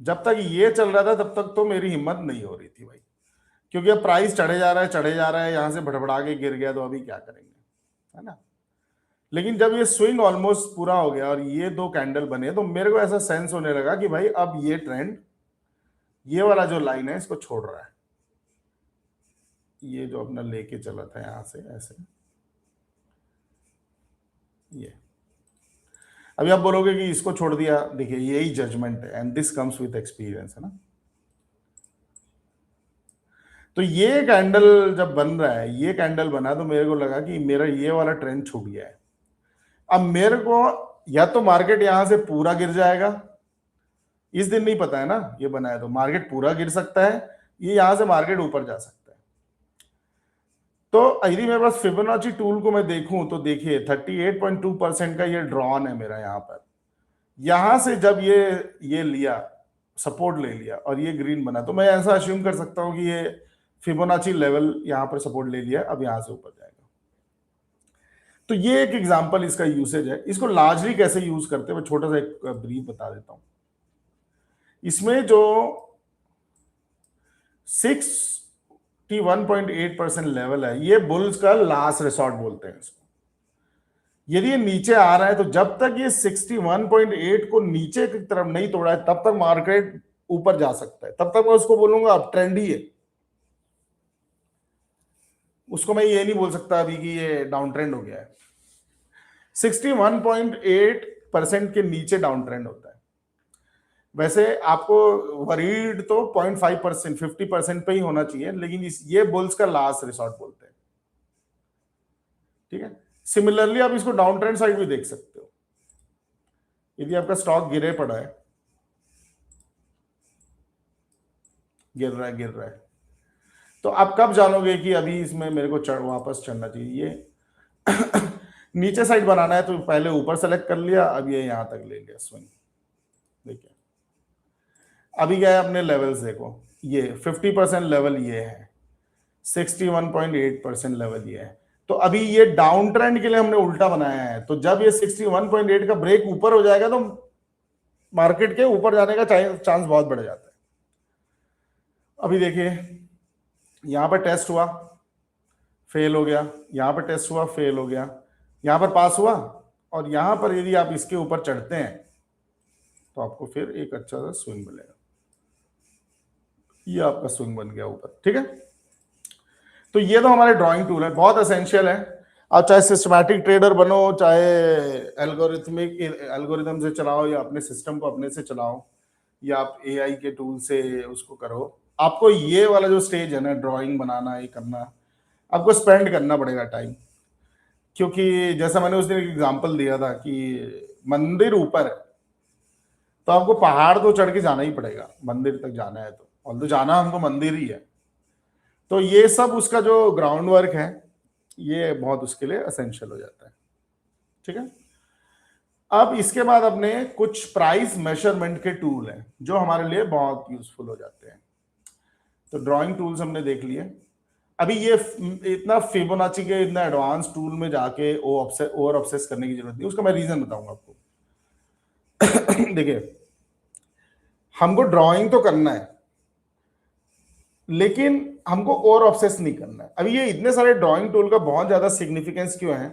जब तक ये चल रहा था तब तक तो मेरी हिम्मत नहीं हो रही थी भाई, क्योंकि अब प्राइस चढ़े जा रहा है चढ़े जा रहा है, यहां से भड़बड़ा के गिर गया तो अभी क्या करेंगे, है ना। लेकिन जब ये स्विंग ऑलमोस्ट पूरा हो गया और ये दो कैंडल बने, तो मेरे को ऐसा सेंस होने लगा कि भाई अब ये ट्रेंड, ये वाला जो लाइन है इसको छोड़ रहा है। ये जो अपना लेके चला था यहां से ऐसे, ये अभी आप बोलोगे कि इसको छोड़ दिया, देखिए यही जजमेंट है, and this comes with experience, है ना। तो ये कैंडल जब बन रहा है, ये कैंडल बना, तो मेरे को लगा कि मेरा ये वाला ट्रेंड छूट गया है। अब मेरे को या तो मार्केट यहां से पूरा गिर जाएगा, इस दिन नहीं पता है ना, ये बना है तो मार्केट पूरा गिर सकता है, ये यहां से मार्केट ऊपर जा सकता है। तो यदि मेरे पास फिबोनाची टूल को मैं देखूं, तो देखिए 38.2% का ये ड्रॉन है मेरा यहां पर। यहां से जब ये लिया, सपोर्ट ले लिया और ये ग्रीन बना, तो मैं ऐसा अज्यूम कर सकता हूं कि ये फिबोनाची लेवल यहां पर सपोर्ट ले लिया, अब यहां से ऊपर जाएगा। तो ये एक एग्जांपल इसका यूसेज है। इसको लार्जली कैसे यूज करते हैं मैं छोटा सा एक ब्रीफ बता देता हूं। इसमें जो 61.8% लेवल है, ये बुल्स का लास्ट रिसॉर्ट बोलते हैं इसको। यदि ये नीचे आ रहा है, तो जब तक ये 61.8 को नीचे की तरफ नहीं तोड़ा है, तब तक मार्केट ऊपर जा सकता है, तब तक मैं उसको बोलूंगा अब ट्रेंड ही है। उसको मैं ये नहीं बोल सकता अभी कि ये डाउन ट्रेंड हो गया है। 61.8% के नीचे डाउन ट्रेंड होता है। वैसे आपको वरीड तो 0.5%, 50% पे ही होना चाहिए, लेकिन ये बुल्स का लास्ट रिसॉर्ट बोलते हैं। ठीक है, सिमिलरली आप इसको डाउन ट्रेंड साइड भी देख सकते हो। यदि आपका स्टॉक गिरे पड़ा है, गिर रहा है, तो आप कब जानोगे कि अभी इसमें मेरे को वापस चढ़ना चाहिए। ये नीचे साइड बनाना है तो पहले ऊपर सेलेक्ट कर लिया, अब ये यहां तक ले लिया स्विंग। देखिए अभी क्या है, अपने लेवल्स देखो, ये 50% लेवल ये है, 61.8% लेवल ये है। तो अभी ये डाउन ट्रेंड के लिए हमने उल्टा बनाया है, तो जब ये 61.8 का ब्रेक ऊपर हो जाएगा, तो मार्केट के ऊपर जाने का चांस बहुत बढ़ जाता है। अभी देखिए यहां पर टेस्ट हुआ, फेल हो गया, यहां पर टेस्ट हुआ, फेल हो गया, यहां पर पास हुआ, और यहां पर यदि आप इसके ऊपर चढ़ते हैं तो आपको फिर एक अच्छा सा स्विंग मिलेगा। ये आपका स्विंग बन गया ऊपर। ठीक है, तो ये तो हमारे ड्राइंग टूल है, बहुत एसेंशियल है। आप चाहे सिस्टमैटिक ट्रेडर बनो, चाहे एल्गोरिथम से चलाओ, या अपने सिस्टम को अपने से चलाओ, या आप एआई के टूल से उसको करो, आपको ये वाला जो स्टेज है ना, ड्राइंग बनाना, ये करना, आपको स्पेंड करना पड़ेगा टाइम। क्योंकि जैसा मैंने उस दिन एक एग्जांपल दिया था कि मंदिर ऊपर है, तो आपको पहाड़ तो चढ़ के जाना ही पड़ेगा, मंदिर तक जाना है तो। ऑल्दो जाना हमको मंदिर ही है। तो ये सब उसका जो ग्राउंड वर्क है ये बहुत उसके लिए असेंशियल हो जाता है। ठीक है, अब इसके बाद अपने कुछ प्राइस मेजरमेंट के टूल हैं जो हमारे लिए बहुत यूजफुल हो जाते हैं। तो ड्राइंग टूल्स हमने देख लिए। अभी ये इतना फिबोनाची के इतना एडवांस टूल में जाके ओवर ऑब्सेस करने की जरूरत नहीं, उसका मैं रीजन बताऊंगा आपको। देखिए, हमको ड्राइंग तो करना है लेकिन हमको ओवर ऑब्सेस नहीं करना है। अभी ये इतने सारे ड्राइंग टूल का बहुत ज्यादा सिग्निफिकेंस क्यों है?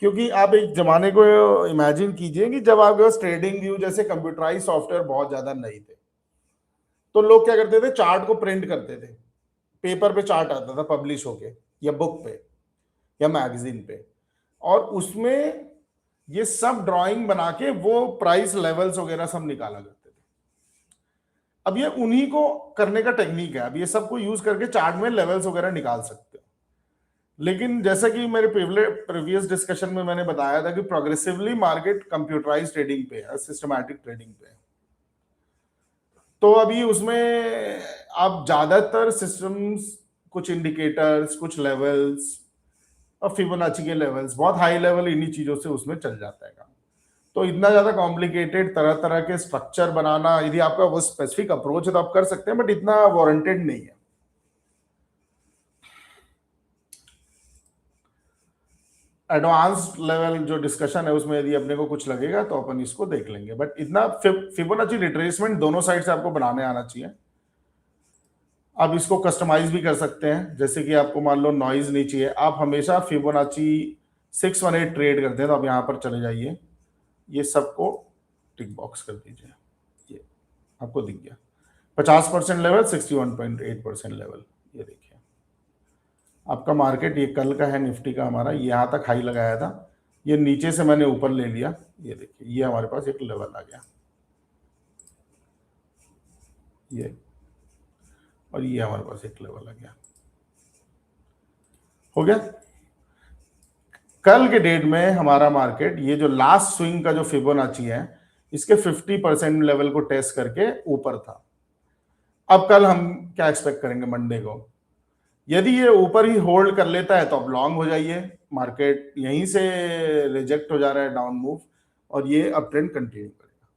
क्योंकि आप एक जमाने को इमेजिन कीजिए कि जब आपके पास ट्रेडिंग व्यू जैसे कंप्यूटराइज सॉफ्टवेयर बहुत ज्यादा नहीं थे, तो लोग क्या करते थे, चार्ट को प्रिंट करते थे, पेपर पे चार्ट आता था पब्लिश होके या बुक पे या मैगजीन पे, और उसमें ये सब ड्राइंग बना के वो प्राइस लेवल्स वगैरह सब निकाला करते थे। अब ये उन्हीं को करने का टेक्निक है। अब ये सबको यूज करके चार्ट में लेवल्स वगैरह निकाल सकते हो। लेकिन जैसा कि मेरे प्रीवियस डिस्कशन में मैंने बताया था कि प्रोग्रेसिवली मार्केट कंप्यूटराइज ट्रेडिंग पे है, सिस्टमैटिक ट्रेडिंग पे है। तो अभी उसमें आप ज्यादातर सिस्टम्स, कुछ इंडिकेटर्स, कुछ लेवल्स और फिबोनाची के लेवल्स, बहुत हाई लेवल इन्हीं चीजों से उसमें चल जाता है काम। तो इतना ज्यादा कॉम्प्लिकेटेड तरह तरह के स्ट्रक्चर बनाना, यदि आपका वो स्पेसिफिक अप्रोच है तो आप कर सकते हैं, बट इतना वारंटेड नहीं है। एडवांस लेवल जो डिस्कशन है उसमें यदि अपने को कुछ लगेगा तो अपन इसको देख लेंगे, बट इतना फिबोनाची रिट्रेसमेंट दोनों साइड से आपको बनाने आना चाहिए। आप इसको कस्टमाइज भी कर सकते हैं, जैसे कि आपको मान लो नॉइज नहीं चाहिए, आप हमेशा फिबोनाची 618 ट्रेड करते हैं तो आप यहाँ पर चले जाइए, ये सबको टिक बॉक्स कर दीजिए, ये आपको दिख गया 50% लेवल, 61.8% लेवल। ये देखिए आपका मार्केट, ये कल का है निफ्टी का हमारा, यहाँ तक हाई लगाया था, ये नीचे से मैंने ऊपर ले लिया, ये देखिए ये हमारे पास एक लेवल आ गया, ये, और ये हमारे पास एक लेवल आ गया, हो गया। कल के डेट में हमारा मार्केट ये जो लास्ट स्विंग का जो फिबोनाची है इसके 50% लेवल को टेस्ट करके ऊपर था। अब कल हम क्या एक्सपेक्ट करेंगे मंडे को? यदि ये ऊपर ही होल्ड कर लेता है तो अब लॉन्ग हो जाइए, मार्केट यहीं से रिजेक्ट हो जा रहा है डाउन मूव, और ये अब ट्रेंड कंटिन्यू करेगा।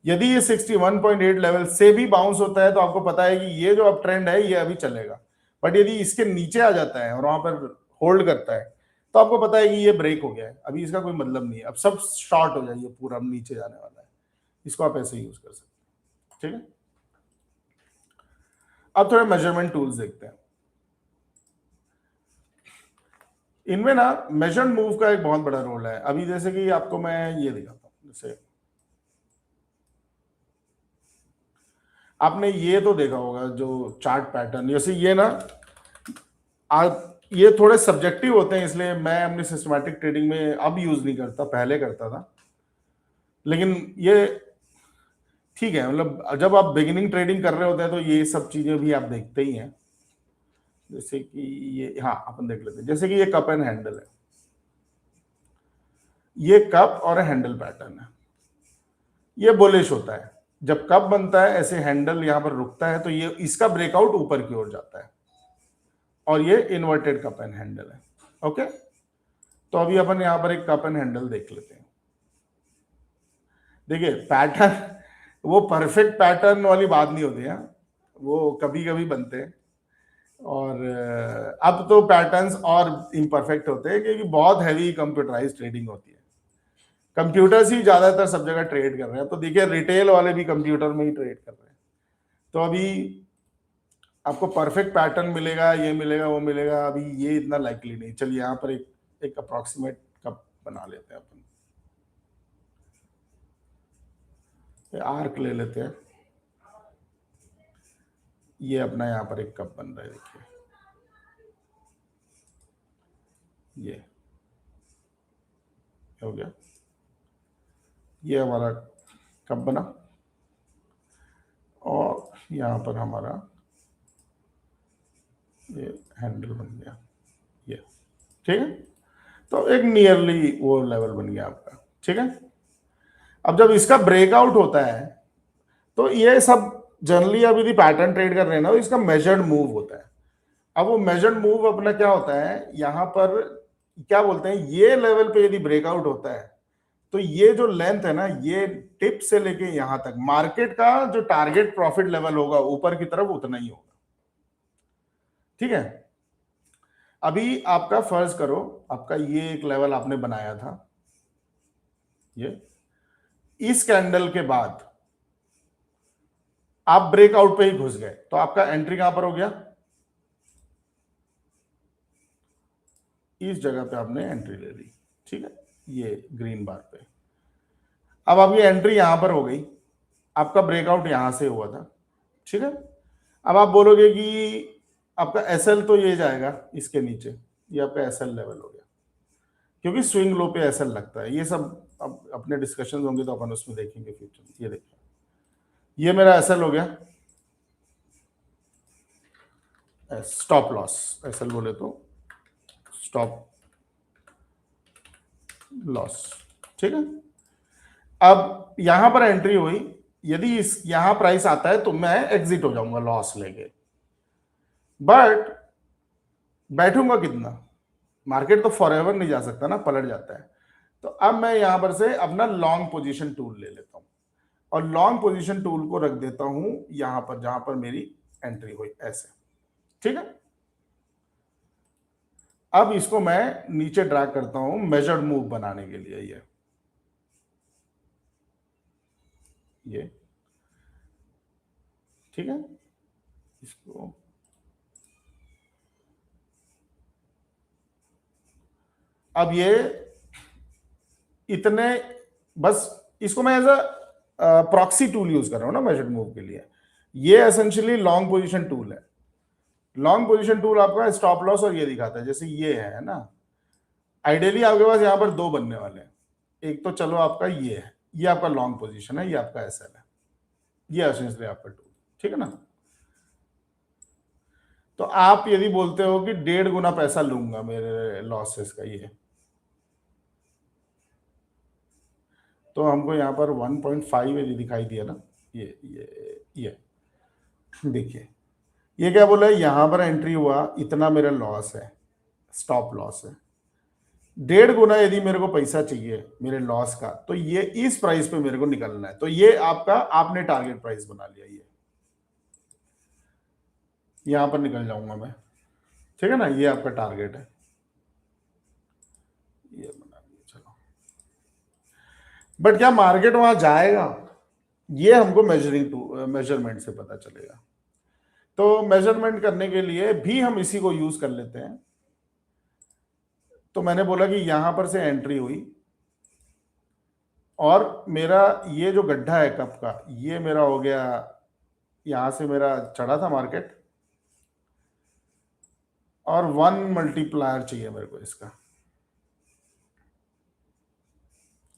यदि ये 61.8 लेवल से भी बाउंस होता है तो आपको पता है कि ये जो अब ट्रेंड है ये अभी चलेगा, बट यदि इसके नीचे आ जाता है और वहां पर होल्ड करता है तो आपको पता है कि ये ब्रेक हो गया है, अभी इसका कोई मतलब नहीं है, अब सब शॉर्ट हो जाइए, पूरा अब नीचे जाने वाला है। इसको आप ऐसे यूज कर सकते हैं। ठीक है, अब थोड़े मेजरमेंट टूल्स देखते हैं। इनमें ना मेजर्ड मूव का एक बहुत बड़ा रोल है। अभी जैसे कि आपको मैं ये दिखाता हूं, जैसे आपने ये तो देखा होगा जो चार्ट पैटर्न, जैसे ये ना ये थोड़े सब्जेक्टिव होते हैं, इसलिए मैं अपनी सिस्टमैटिक ट्रेडिंग में अब यूज नहीं करता, पहले करता था। लेकिन ये ठीक है, मतलब जब आप बिगिनिंग ट्रेडिंग कर रहे होते हैं तो ये सब चीजें भी आप देखते ही हैं। जैसे कि ये, हाँ अपन देख लेते हैं, जैसे कि ये कप एंड हैंडल है, ये कप और हैंडल पैटर्न है, ये बुलिश होता है। जब कप बनता है ऐसे हैंडल यहां पर रुकता है तो ये इसका ब्रेकआउट ऊपर की ओर जाता है, और ये इन्वर्टेड कप एंड हैंडल है। ओके, तो अभी अपन यहां पर एक कप एंड हैंडल देख लेते हैं। देखिए पैटर्न, वो परफेक्ट पैटर्न वाली बात नहीं होती है, वो कभी कभी बनते हैं, और अब तो पैटर्न्स और इम्परफेक्ट होते हैं क्योंकि बहुत हैवी कंप्यूटराइज ट्रेडिंग होती है, कंप्यूटर्स ही ज्यादातर सब जगह ट्रेड कर रहे हैं। तो देखिए रिटेल वाले भी कंप्यूटर में ही ट्रेड कर रहे हैं, तो अभी आपको परफेक्ट पैटर्न मिलेगा, ये मिलेगा वो मिलेगा, अभी ये इतना लाइकली नहीं। चलिए यहाँ पर एक अप्रोक्सीमेट कप बना लेते हैं अपन, आर्क ले लेते हैं, ये अपना यहाँ पर एक कप बन रहा है, देखिए ये हो गया, ये हमारा कप बना, और यहाँ पर हमारा ये हैंडल बन गया, ये ठीक है। तो एक नियरली वो लेवल बन गया आपका। ठीक है, अब जब इसका ब्रेकआउट होता है तो ये सब जनरली आप यदि पैटर्न ट्रेड कर रहे हैं ना, तो इसका मेजर्ड मूव होता है। अब वो मेजर्ड मूव अपना क्या होता है, यहां पर क्या बोलते हैं, ये लेवल पे यदि ब्रेकआउट होता है तो ये जो लेंथ है ना, ये टिप से लेके यहां तक मार्केट का जो टारगेट प्रॉफिट लेवल होगा ऊपर की तरफ उतना ही होगा। ठीक है, अभी आपका फर्ज करो, आपका ये एक लेवल आपने बनाया था, ये इस कैंडल के बाद आप ब्रेकआउट पे ही घुस गए, तो आपका एंट्री कहां पर हो गया, इस जगह पे आपने एंट्री ले ली। ठीक है, ये ग्रीन बार पे अब आपकी एंट्री यहां पर हो गई, आपका ब्रेकआउट यहां से हुआ था। ठीक है, अब आप बोलोगे कि आपका एसएल तो ये जाएगा इसके नीचे, ये आपका एसएल लेवल हो गया, क्योंकि स्विंग लो पे एसएल लगता है। ये सब अब अपने डिस्कशन होंगे तो अपन उसमें देखेंगे फ्यूचर। ये देखिए, ये मेरा एसएल हो गया, स्टॉप लॉस एसएल बोले तो स्टॉप लॉस। ठीक है, अब यहां पर एंट्री हुई, यदि इस यहां प्राइस आता है तो मैं एग्जिट हो जाऊंगा लॉस लेके, बट बैठूंगा कितना, मार्केट तो फॉरएवर नहीं जा सकता ना, पलट जाता है। तो अब मैं यहां पर से अपना लॉन्ग पोजीशन टूल ले लेता हूं और लॉन्ग पोजीशन टूल को रख देता हूं यहां पर जहां पर मेरी एंट्री हुई, ऐसे। ठीक है, अब इसको मैं नीचे ड्रैग करता हूं मेजर्ड मूव बनाने के लिए, ये ठीक है, इसको अब ये इतने, बस इसको मैं as a proxy tool use कर रहा हूं ना मेजर्ड मूव के लिए। ये एसेंशियली लॉन्ग पोजीशन टूल है। लॉन्ग पोजीशन टूल आपका स्टॉप लॉस और ये दिखाता है, जैसे ये है ना, आइडियली आपके पास यहां पर दो बनने वाले हैं। एक तो चलो आपका ये है, ये आपका लॉन्ग पोजीशन है, ये आपका एसएल है, ये एसेंशियली आपका टूल। ठीक है ना, तो आप यदि बोलते हो कि 1.5 गुना पैसा लूंगा मेरे लॉसेस का, ये तो हमको यहाँ पर 1.5 यदि दिखाई दिया ना, ये देखिए, ये क्या बोला है, यहां पर एंट्री हुआ, इतना मेरा लॉस है, स्टॉप लॉस है। 1.5 गुना यदि मेरे को पैसा चाहिए मेरे लॉस का, तो ये इस प्राइस पे मेरे को निकलना है। तो ये आपका, आपने टारगेट प्राइस बना लिया, ये यहां पर निकल जाऊंगा मैं। ठीक है ना, ये आपका टारगेट है, ये बना लिया, चलो। बट क्या मार्केट वहां जाएगा, ये हमको मेजरमेंट से पता चलेगा। तो मेजरमेंट करने के लिए भी हम इसी को यूज कर लेते हैं। तो मैंने बोला कि यहां पर से एंट्री हुई और मेरा ये जो गड्ढा है कप का, ये मेरा हो गया, यहां से मेरा चढ़ा था मार्केट, और 1 मल्टीप्लायर चाहिए मेरे को इसका,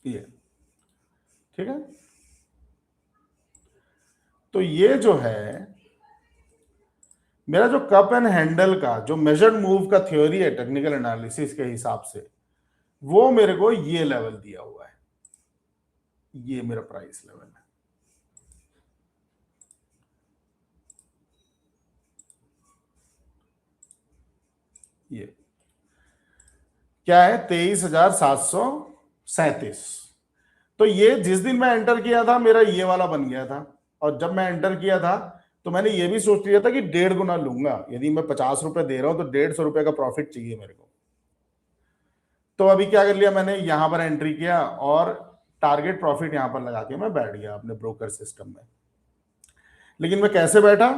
ये। ठीक है, तो ये जो है मेरा जो कप एंड हैंडल का जो मेजर्ड मूव का थ्योरी है टेक्निकल एनालिसिस के हिसाब से, वो मेरे को ये लेवल दिया हुआ है, ये मेरा प्राइस लेवल है। ये क्या है, 23,737। तो ये जिस दिन मैं एंटर किया था मेरा ये वाला बन गया था, और जब मैं एंटर किया था तो मैंने ये भी सोच लिया था कि 1.5 गुना लूंगा, यदि मैं 50 रुपए दे रहा हूं तो 150 रुपए का प्रॉफिट चाहिए मेरे को। तो अभी क्या कर लिया मैंने, यहां पर एंट्री किया और टारगेट प्रॉफिट यहां पर लगा के मैं बैठ गया अपने ब्रोकर सिस्टम में। लेकिन मैं कैसे बैठा,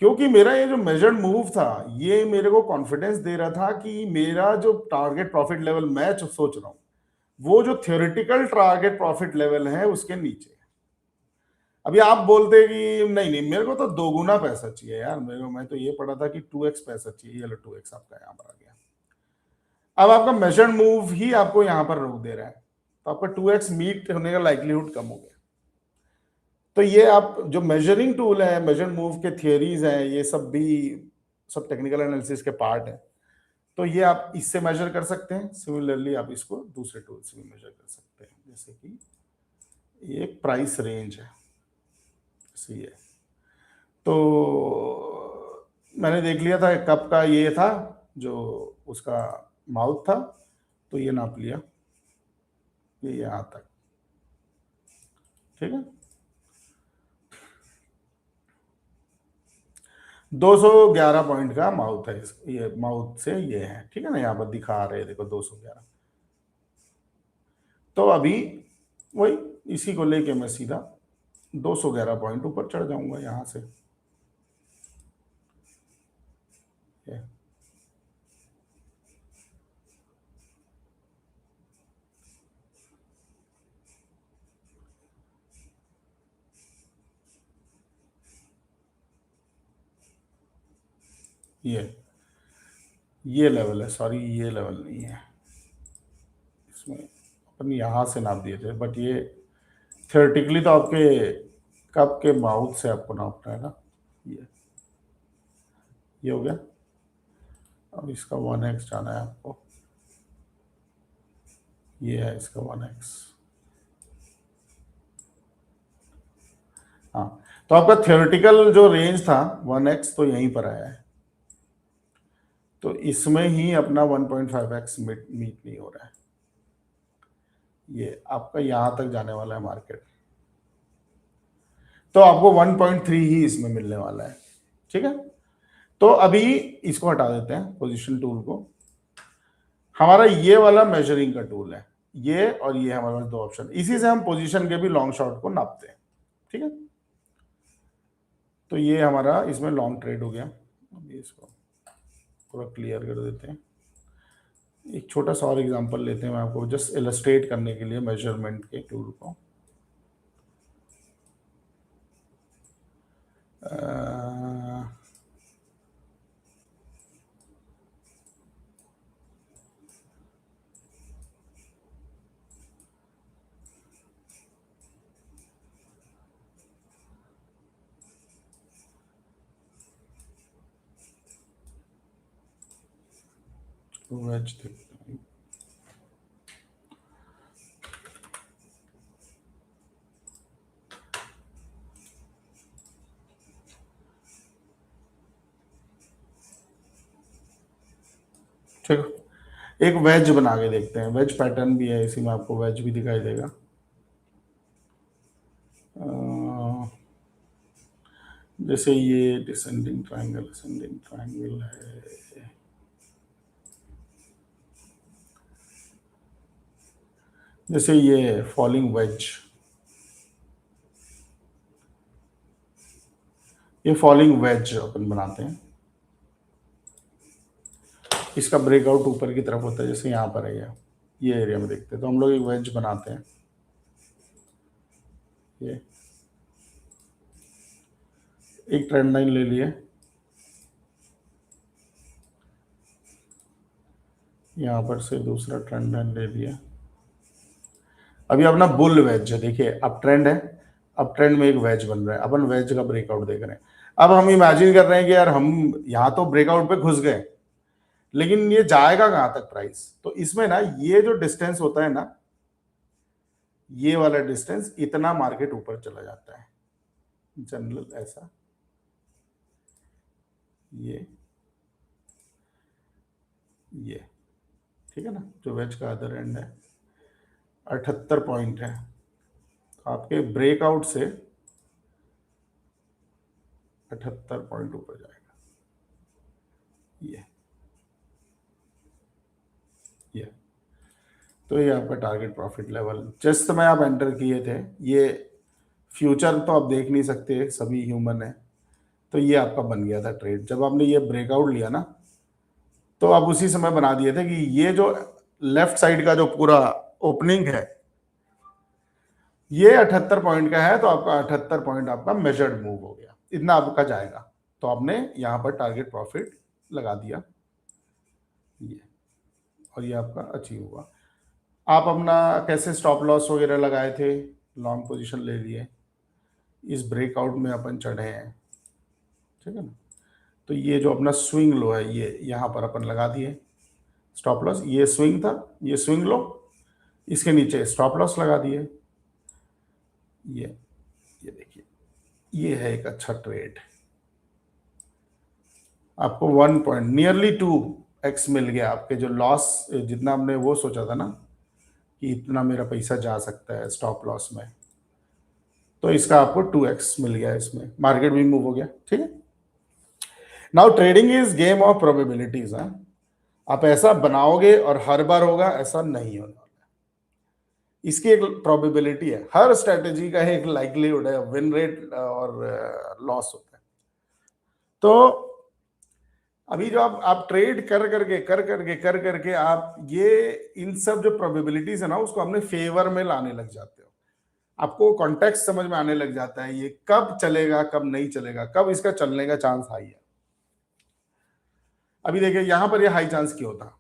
क्योंकि मेरा ये जो मेजर्ड मूव था ये मेरे को कॉन्फिडेंस दे रहा था कि मेरा जो टारगेट प्रॉफिट लेवल मैं सोच रहा हूं, वो जो थियोरेटिकल टारगेट प्रॉफिट लेवल है उसके नीचे। अभी आप बोलते कि नहीं नहीं मेरे को तो 2 गुना पैसा चाहिए यार, मेरे को, मैं तो ये पढ़ा था कि 2x पैसा चाहिए, ये लो 2x आपका यहाँ पर आ गया। अब आपका मेजर्ड मूव ही आपको यहां पर रोक दे रहा है, तो आपका 2x मीट होने का लाइक्लीहुड कम हो गया। तो ये आप जो मेजरिंग टूल है, मेजर्ड मूव के थियरीज हैं, ये सब भी सब टेक्निकल एनालिसिस के पार्ट है। तो ये आप इससे मेजर कर सकते हैं, सिमिलरली आप इसको दूसरे टूल से भी मेजर कर सकते हैं। जैसे कि ये एक प्राइस रेंज है, जैसे ये तो मैंने देख लिया था कप का ये था जो उसका माउथ था, तो ये नाप लिया, ये यहाँ तक, ठीक है। 211 पॉइंट का माउथ है ये माउथ से ये है, ठीक है ना, यहाँ पर दिखा रहे हैं देखो 211। तो अभी वही इसी को लेके मैं सीधा 211 पॉइंट ऊपर चढ़ जाऊंगा यहाँ से, ये लेवल है, सॉरी ये लेवल नहीं है, इसमें अपन यहाँ से नाप दिए थे, बट ये थियोरेटिकली तो आपके कप के माउथ से आपको नापना है ना। ये हो गया। अब इसका 1x जाना है आपको, ये है इसका 1x। हाँ, तो आपका थियोरेटिकल जो रेंज था 1x तो यहीं पर आया है, तो इसमें ही अपना 1.5x मीट नहीं हो रहा है, ये आपका यहां तक जाने वाला है मार्केट, तो आपको 1.3 ही इसमें मिलने वाला है, ठीक है। तो अभी इसको हटा देते हैं पोजीशन टूल को, हमारा ये वाला मेजरिंग का टूल है, ये और ये हमारे पास दो ऑप्शन, इसी से हम पोजीशन के भी लॉन्ग शॉर्ट को नापते हैं, ठीक है। तो ये हमारा इसमें लॉन्ग ट्रेड हो गया। अभी इसको पूरा क्लियर कर देते हैं, एक छोटा सा और एग्जांपल लेते हैं, मैं आपको जस्ट इलस्ट्रेट करने के लिए मेजरमेंट के टूल को। वेज देखते हैं, ठीक है। एक वेज बना के देखते हैं, वेज पैटर्न भी है इसी में, आपको वेज भी दिखाई देगा। जैसे ये डिसेंडिंग ट्रायंगल है, जैसे ये फॉलिंग वेज, ये फॉलिंग वेज अपन बनाते हैं, इसका ब्रेकआउट ऊपर की तरफ होता है, जैसे यहाँ पर है ये एरिया में देखते हैं, तो हम लोग एक वेज बनाते हैं, ये एक ट्रेंड लाइन ले लिए, यहाँ पर से दूसरा ट्रेंड लाइन ले लिया, अभी अपना बुल वेज है, देखिए अब ट्रेंड है, अब ट्रेंड में एक वेज बन रहा है, अपन वेज का ब्रेकआउट देख रहे हैं। अब हम इमेजिन कर रहे हैं कि यार हम यहाँ तो ब्रेकआउट पे घुस गए, लेकिन ये जाएगा कहाँ तक प्राइस, तो इसमें ना ये जो डिस्टेंस होता है ना, ये वाला डिस्टेंस, इतना मार्केट ऊपर चला जाता है जनरल, ऐसा ये ठीक है ना, जो वेज का अदर एंड है 78 पॉइंट है, तो आपके ब्रेकआउट से 78 पॉइंट ऊपर जाएगा, ये तो ये आपका टारगेट प्रॉफिट लेवल जस्ट में आप एंटर किए थे, ये फ्यूचर तो आप देख नहीं सकते, सभी ह्यूमन है, तो ये आपका बन गया था ट्रेड, जब आपने ये ब्रेकआउट लिया ना, तो आप उसी समय बना दिए थे कि ये जो लेफ्ट साइड का जो पूरा ओपनिंग है ये 78 पॉइंट का है, तो आपका 78 पॉइंट आपका मेजर्ड मूव हो गया, इतना आपका जाएगा, तो आपने यहां पर टारगेट प्रॉफिट लगा दिया, ये और ये आपका अचीव हुआ। आप अपना कैसे स्टॉप लॉस वगैरह लगाए थे, लॉन्ग पोजीशन ले लिए, इस ब्रेकआउट में अपन चढ़े हैं, ठीक है ना, तो ये जो अपना स्विंग लो है ये यहाँ पर अपन लगा दिए स्टॉप लॉस, ये स्विंग था, ये स्विंग लो, इसके नीचे स्टॉप लॉस लगा दिए, ये देखिए ये है एक अच्छा ट्रेड, आपको 1 पॉइंट नियरली 2x मिल गया। आपके जो लॉस जितना हमने वो सोचा था ना कि इतना मेरा पैसा जा सकता है स्टॉप लॉस में, तो इसका आपको 2x मिल गया, इसमें मार्केट भी मूव हो गया। ठीक है, now trading is game of probabilities. आप ऐसा बनाओगे और हर बार होगा, ऐसा नहीं होगा। इसकी एक प्रोबेबिलिटी है, हर स्ट्रेटेजी का एक लाइकलीहुड है, विन रेट और लॉस होता है। तो अभी जो आप ट्रेड कर करके आप ये इन सब जो प्रोबेबिलिटीज है ना, उसको अपने फेवर में लाने लग जाते हो। आपको कॉन्टेक्स्ट समझ में आने लग जाता है, ये कब चलेगा कब नहीं चलेगा, कब इसका चलने का चांस हाई है। अभी देखिए यहां पर ये हाई चांस क्यों था,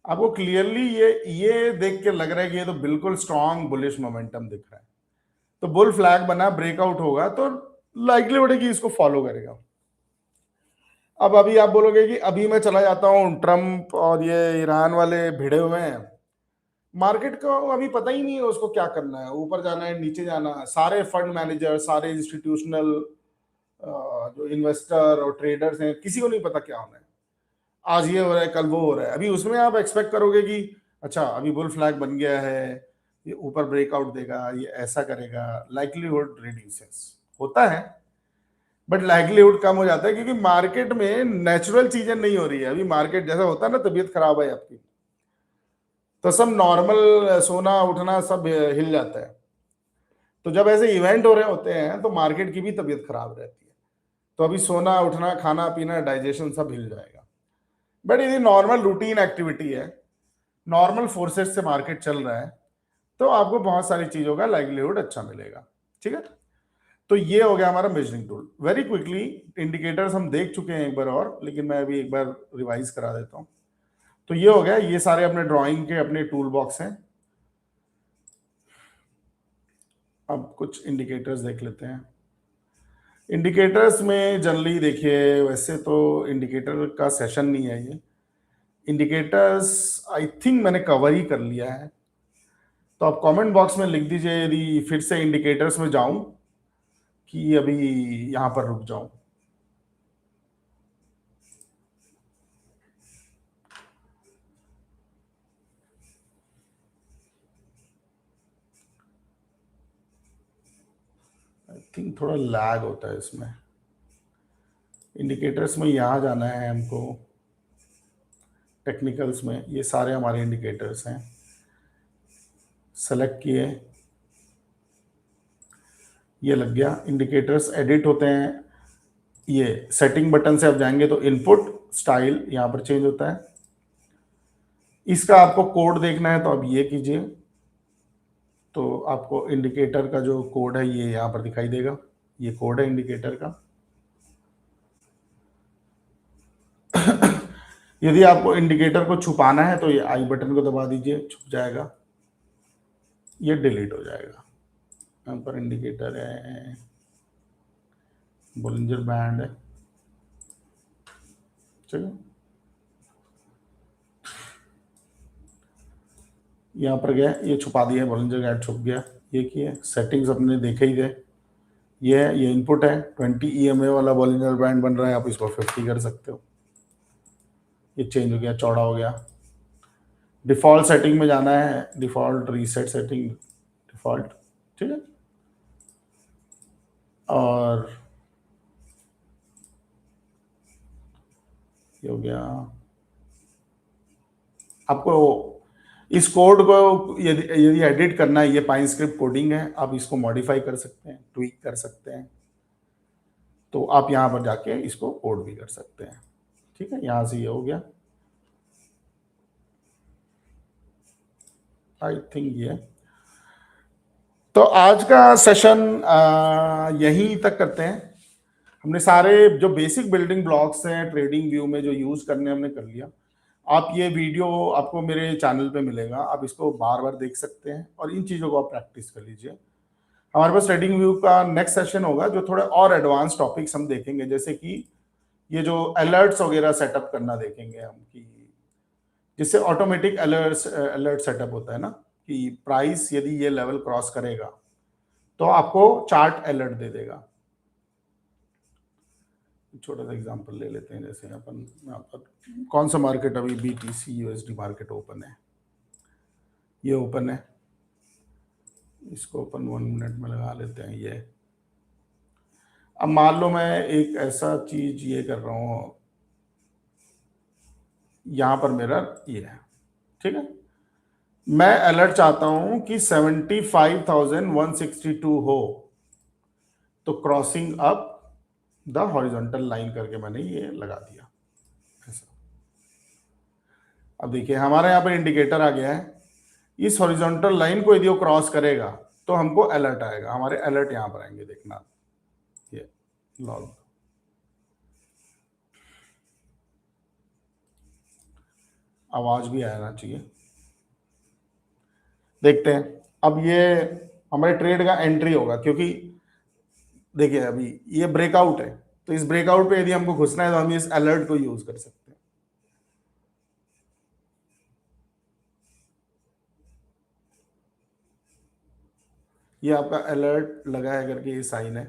आपको क्लियरली ये देख के लग रहा है कि ये तो बिल्कुल स्ट्रॉन्ग बुलिश मोमेंटम दिख रहा है। तो बुल फ्लैग बना, ब्रेकआउट होगा तो लाइकलीहुड है कि इसको फॉलो करेगा। अब अभी आप बोलोगे कि अभी मैं चला जाता हूं, ट्रम्प और ये ईरान वाले भिड़े हुए हैं, मार्केट को अभी पता ही नहीं है उसको क्या करना है, ऊपर जाना है नीचे जाना है। सारे फंड मैनेजर, सारे इंस्टीट्यूशनल जो इन्वेस्टर और ट्रेडर्स हैं, किसी को नहीं पता क्या होना है। आज ये हो रहा है, कल वो हो रहा है। अभी उसमें आप एक्सपेक्ट करोगे कि अच्छा अभी बुल फ्लैग बन गया है, ये ऊपर ब्रेकआउट देगा, ये ऐसा करेगा, लाइकलीहुड रिड्यूसेस होता है, बट लाइकलीहुड कम हो जाता है क्योंकि मार्केट में नेचुरल चीजें नहीं हो रही है। अभी मार्केट जैसा होता है ना, तबीयत खराब है आपकी, तो सब नॉर्मल सोना उठना सब हिल जाता है। तो जब ऐसे इवेंट हो रहे होते हैं तो मार्केट की भी तबीयत खराब रहती है। तो अभी सोना उठना, खाना पीना, डाइजेशन सब हिल जाएगा। बट यदि नॉर्मल रूटीन एक्टिविटी है, नॉर्मल फोर्सेस से मार्केट चल रहा है, तो आपको बहुत सारी चीजों का लाइवलीहुड अच्छा मिलेगा। ठीक है, तो ये हो गया हमारा measuring tool. Very quickly indicators हम देख चुके हैं एक बार और, लेकिन मैं अभी एक बार रिवाइज करा देता हूं। तो ये हो गया, ये सारे अपने ड्राइंग के अपने टूल बॉक्स हैं। अब कुछ इंडिकेटर्स देख लेते हैं। इंडिकेटर्स में जनरली देखिए, वैसे तो इंडिकेटर का सेशन नहीं है ये। इंडिकेटर्स आई थिंक मैंने कवर ही कर लिया है, तो आप कमेंट बॉक्स में लिख दीजिए यदि फिर से इंडिकेटर्स में जाऊं कि अभी यहां पर रुक जाऊं। आई थिंक थोड़ा लैग होता है इसमें। इंडिकेटर्स में यहां जाना है हमको, टेक्निकल्स में ये सारे हमारे इंडिकेटर्स हैं, सेलेक्ट किए, ये लग गया। इंडिकेटर्स एडिट होते हैं, ये सेटिंग बटन से आप जाएंगे तो इनपुट स्टाइल यहाँ पर चेंज होता है। इसका आपको कोड देखना है तो आप ये कीजिए, तो आपको इंडिकेटर का जो कोड है ये यहाँ पर दिखाई देगा। ये कोड है इंडिकेटर का। यदि आपको इंडिकेटर को छुपाना है तो ये आई बटन को दबा दीजिए, छुप जाएगा, ये डिलीट हो जाएगा। यहाँ पर इंडिकेटर है, बोलिंजर बैंड है, चलो यहाँ पर गया, ये छुपा दिया, बोलिंजर बैंड छुप गया। ये किए, सेटिंग्स अपने देखे ही थे। ये इनपुट है, 20 EMA वाला बोलिंजर बैंड बन रहा है, आप इसको 50 कर सकते हो। ये चेंज हो गया, चौड़ा हो गया। डिफॉल्ट सेटिंग में जाना है, डिफॉल्ट रीसेट सेटिंग, डिफॉल्ट, ठीक है। और ये हो गया। आपको इस कोड को यदि यदि एडिट करना है, ये पाइन स्क्रिप्ट कोडिंग है, आप इसको मॉडिफाई कर सकते हैं, ट्वीक कर सकते हैं। तो आप यहाँ पर जाके इसको कोड भी कर सकते हैं। ठीक है, यहाँ से ये हो गया, आई थिंक ये। तो आज का सेशन यहीं तक करते हैं। हमने सारे जो बेसिक बिल्डिंग ब्लॉक्स हैं ट्रेडिंग व्यू में जो यूज करने हमने कर लिया। आप ये वीडियो आपको मेरे चैनल पे मिलेगा, आप इसको बार बार देख सकते हैं और इन चीज़ों को आप प्रैक्टिस कर लीजिए। हमारे पास ट्रेडिंग व्यू का नेक्स्ट सेशन होगा जो थोड़े और एडवांस टॉपिक्स हम देखेंगे, जैसे कि ये जो अलर्ट्स वगैरह सेटअप करना देखेंगे हम, कि जिससे ऑटोमेटिक अलर्ट सेटअप होता है ना, कि प्राइस यदि ये लेवल क्रॉस करेगा तो आपको चार्ट अलर्ट दे देगा। छोटा सा एग्जांपल ले लेते हैं, जैसे अपन यहाँ पर कौन सा मार्केट अभी BTC USD मार्केट ओपन है, ये ओपन है, इसको अपन 1 मिनट में लगा लेते हैं ये। अब मान लो मैं एक ऐसा चीज ये कर रहा हूँ, यहाँ पर मेरा ये है, ठीक है, मैं अलर्ट चाहता हूं कि 75,162 हो, तो crossing up the horizontal line करके मैंने ये लगा दिया ऐसा। अब देखिए हमारे यहाँ पर इंडिकेटर आ गया है, इस हॉरिजॉन्टल लाइन को यदि वो क्रॉस करेगा तो हमको अलर्ट आएगा, हमारे अलर्ट यहाँ पर आएंगे, देखना ये लॉग, आवाज भी आना चाहिए। देखते हैं अब ये हमारे ट्रेड का एंट्री होगा, क्योंकि देखिए अभी ये ब्रेकआउट है, तो इस ब्रेकआउट पे यदि हमको घुसना है तो हम इस अलर्ट को यूज कर सकते हैं। ये आपका अलर्ट लगा है करके ये साइन है,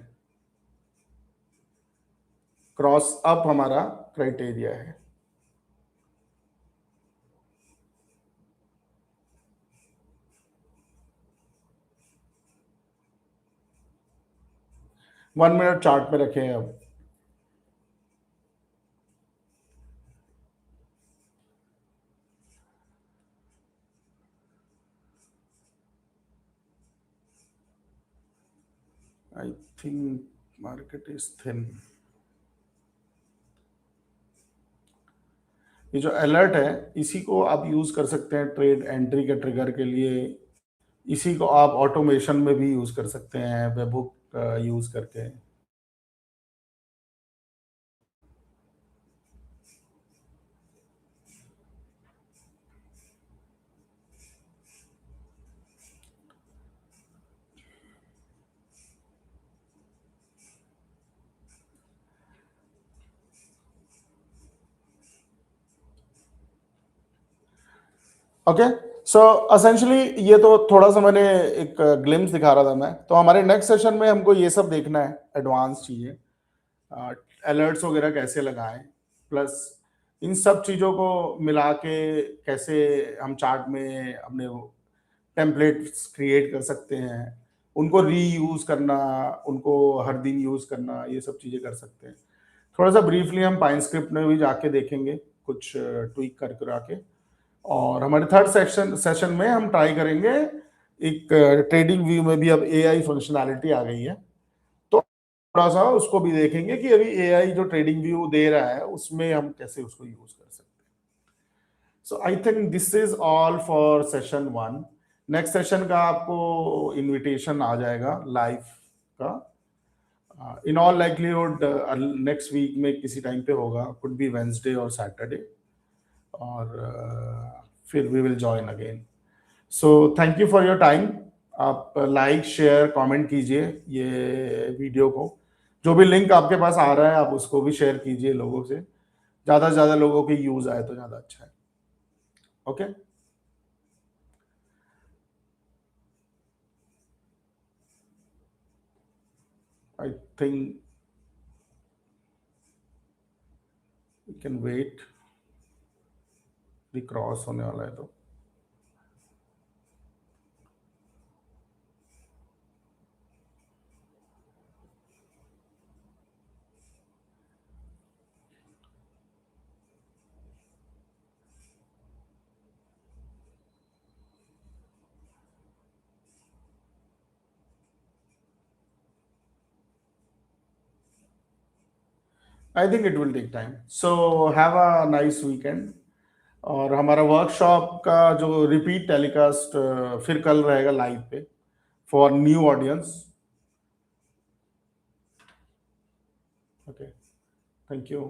क्रॉस अप हमारा क्राइटेरिया है। वन मिनट चार्ट पे रखे हैं अब। I think market is thin. ये जो अलर्ट है इसी को आप यूज कर सकते हैं ट्रेड एंट्री के ट्रिगर के लिए, इसी को आप ऑटोमेशन में भी यूज कर सकते हैं, वेबहुक यूज करके। ओके, सो असेंशली ये तो थोड़ा सा मैंने एक ग्लिम्स दिखा रहा था मैं, तो हमारे नेक्स्ट सेशन में हमको ये सब देखना है, एडवांस चीजें, अलर्ट्स वगैरह कैसे लगाएं, प्लस इन सब चीज़ों को मिला के कैसे हम चार्ट में अपने टेम्पलेट्स क्रिएट कर सकते हैं, उनको रीयूज करना, उनको हर दिन यूज करना, ये सब चीज़ें कर सकते हैं। थोड़ा सा ब्रीफली हम पाइन स्क्रिप्ट में भी जाके देखेंगे, कुछ ट्वीक कर करा के, और हमारे थर्ड सेशन में हम ट्राई करेंगे एक ट्रेडिंग व्यू में भी अब एआई फंक्शनैलिटी आ गई है, तो थोड़ा सा उसको भी देखेंगे कि अभी एआई जो ट्रेडिंग व्यू दे रहा है उसमें हम कैसे उसको यूज कर सकते हैं। So I think this is all for session 1। Next session का आपको इनविटेशन आ जाएगा लाइव का, in all likelihood next week में किसी टाइम पे होगा, कुड बी वेंसडे और सैटरडे, और फिर we will join again. So thank you for your time. आप लाइक शेयर कमेंट कीजिए ये वीडियो को, जो भी लिंक आपके पास आ रहा है आप उसको भी शेयर कीजिए लोगों से, ज़्यादा से ज़्यादा लोगों की यूज़ आए तो ज़्यादा अच्छा है। Okay, I think we can wait, भी क्रॉस होने वाला है तो। I think it will take time, so have a nice weekend. और हमारा वर्कशॉप का जो रिपीट टेलीकास्ट फिर कल रहेगा लाइव पे for new audience. Okay, thank you.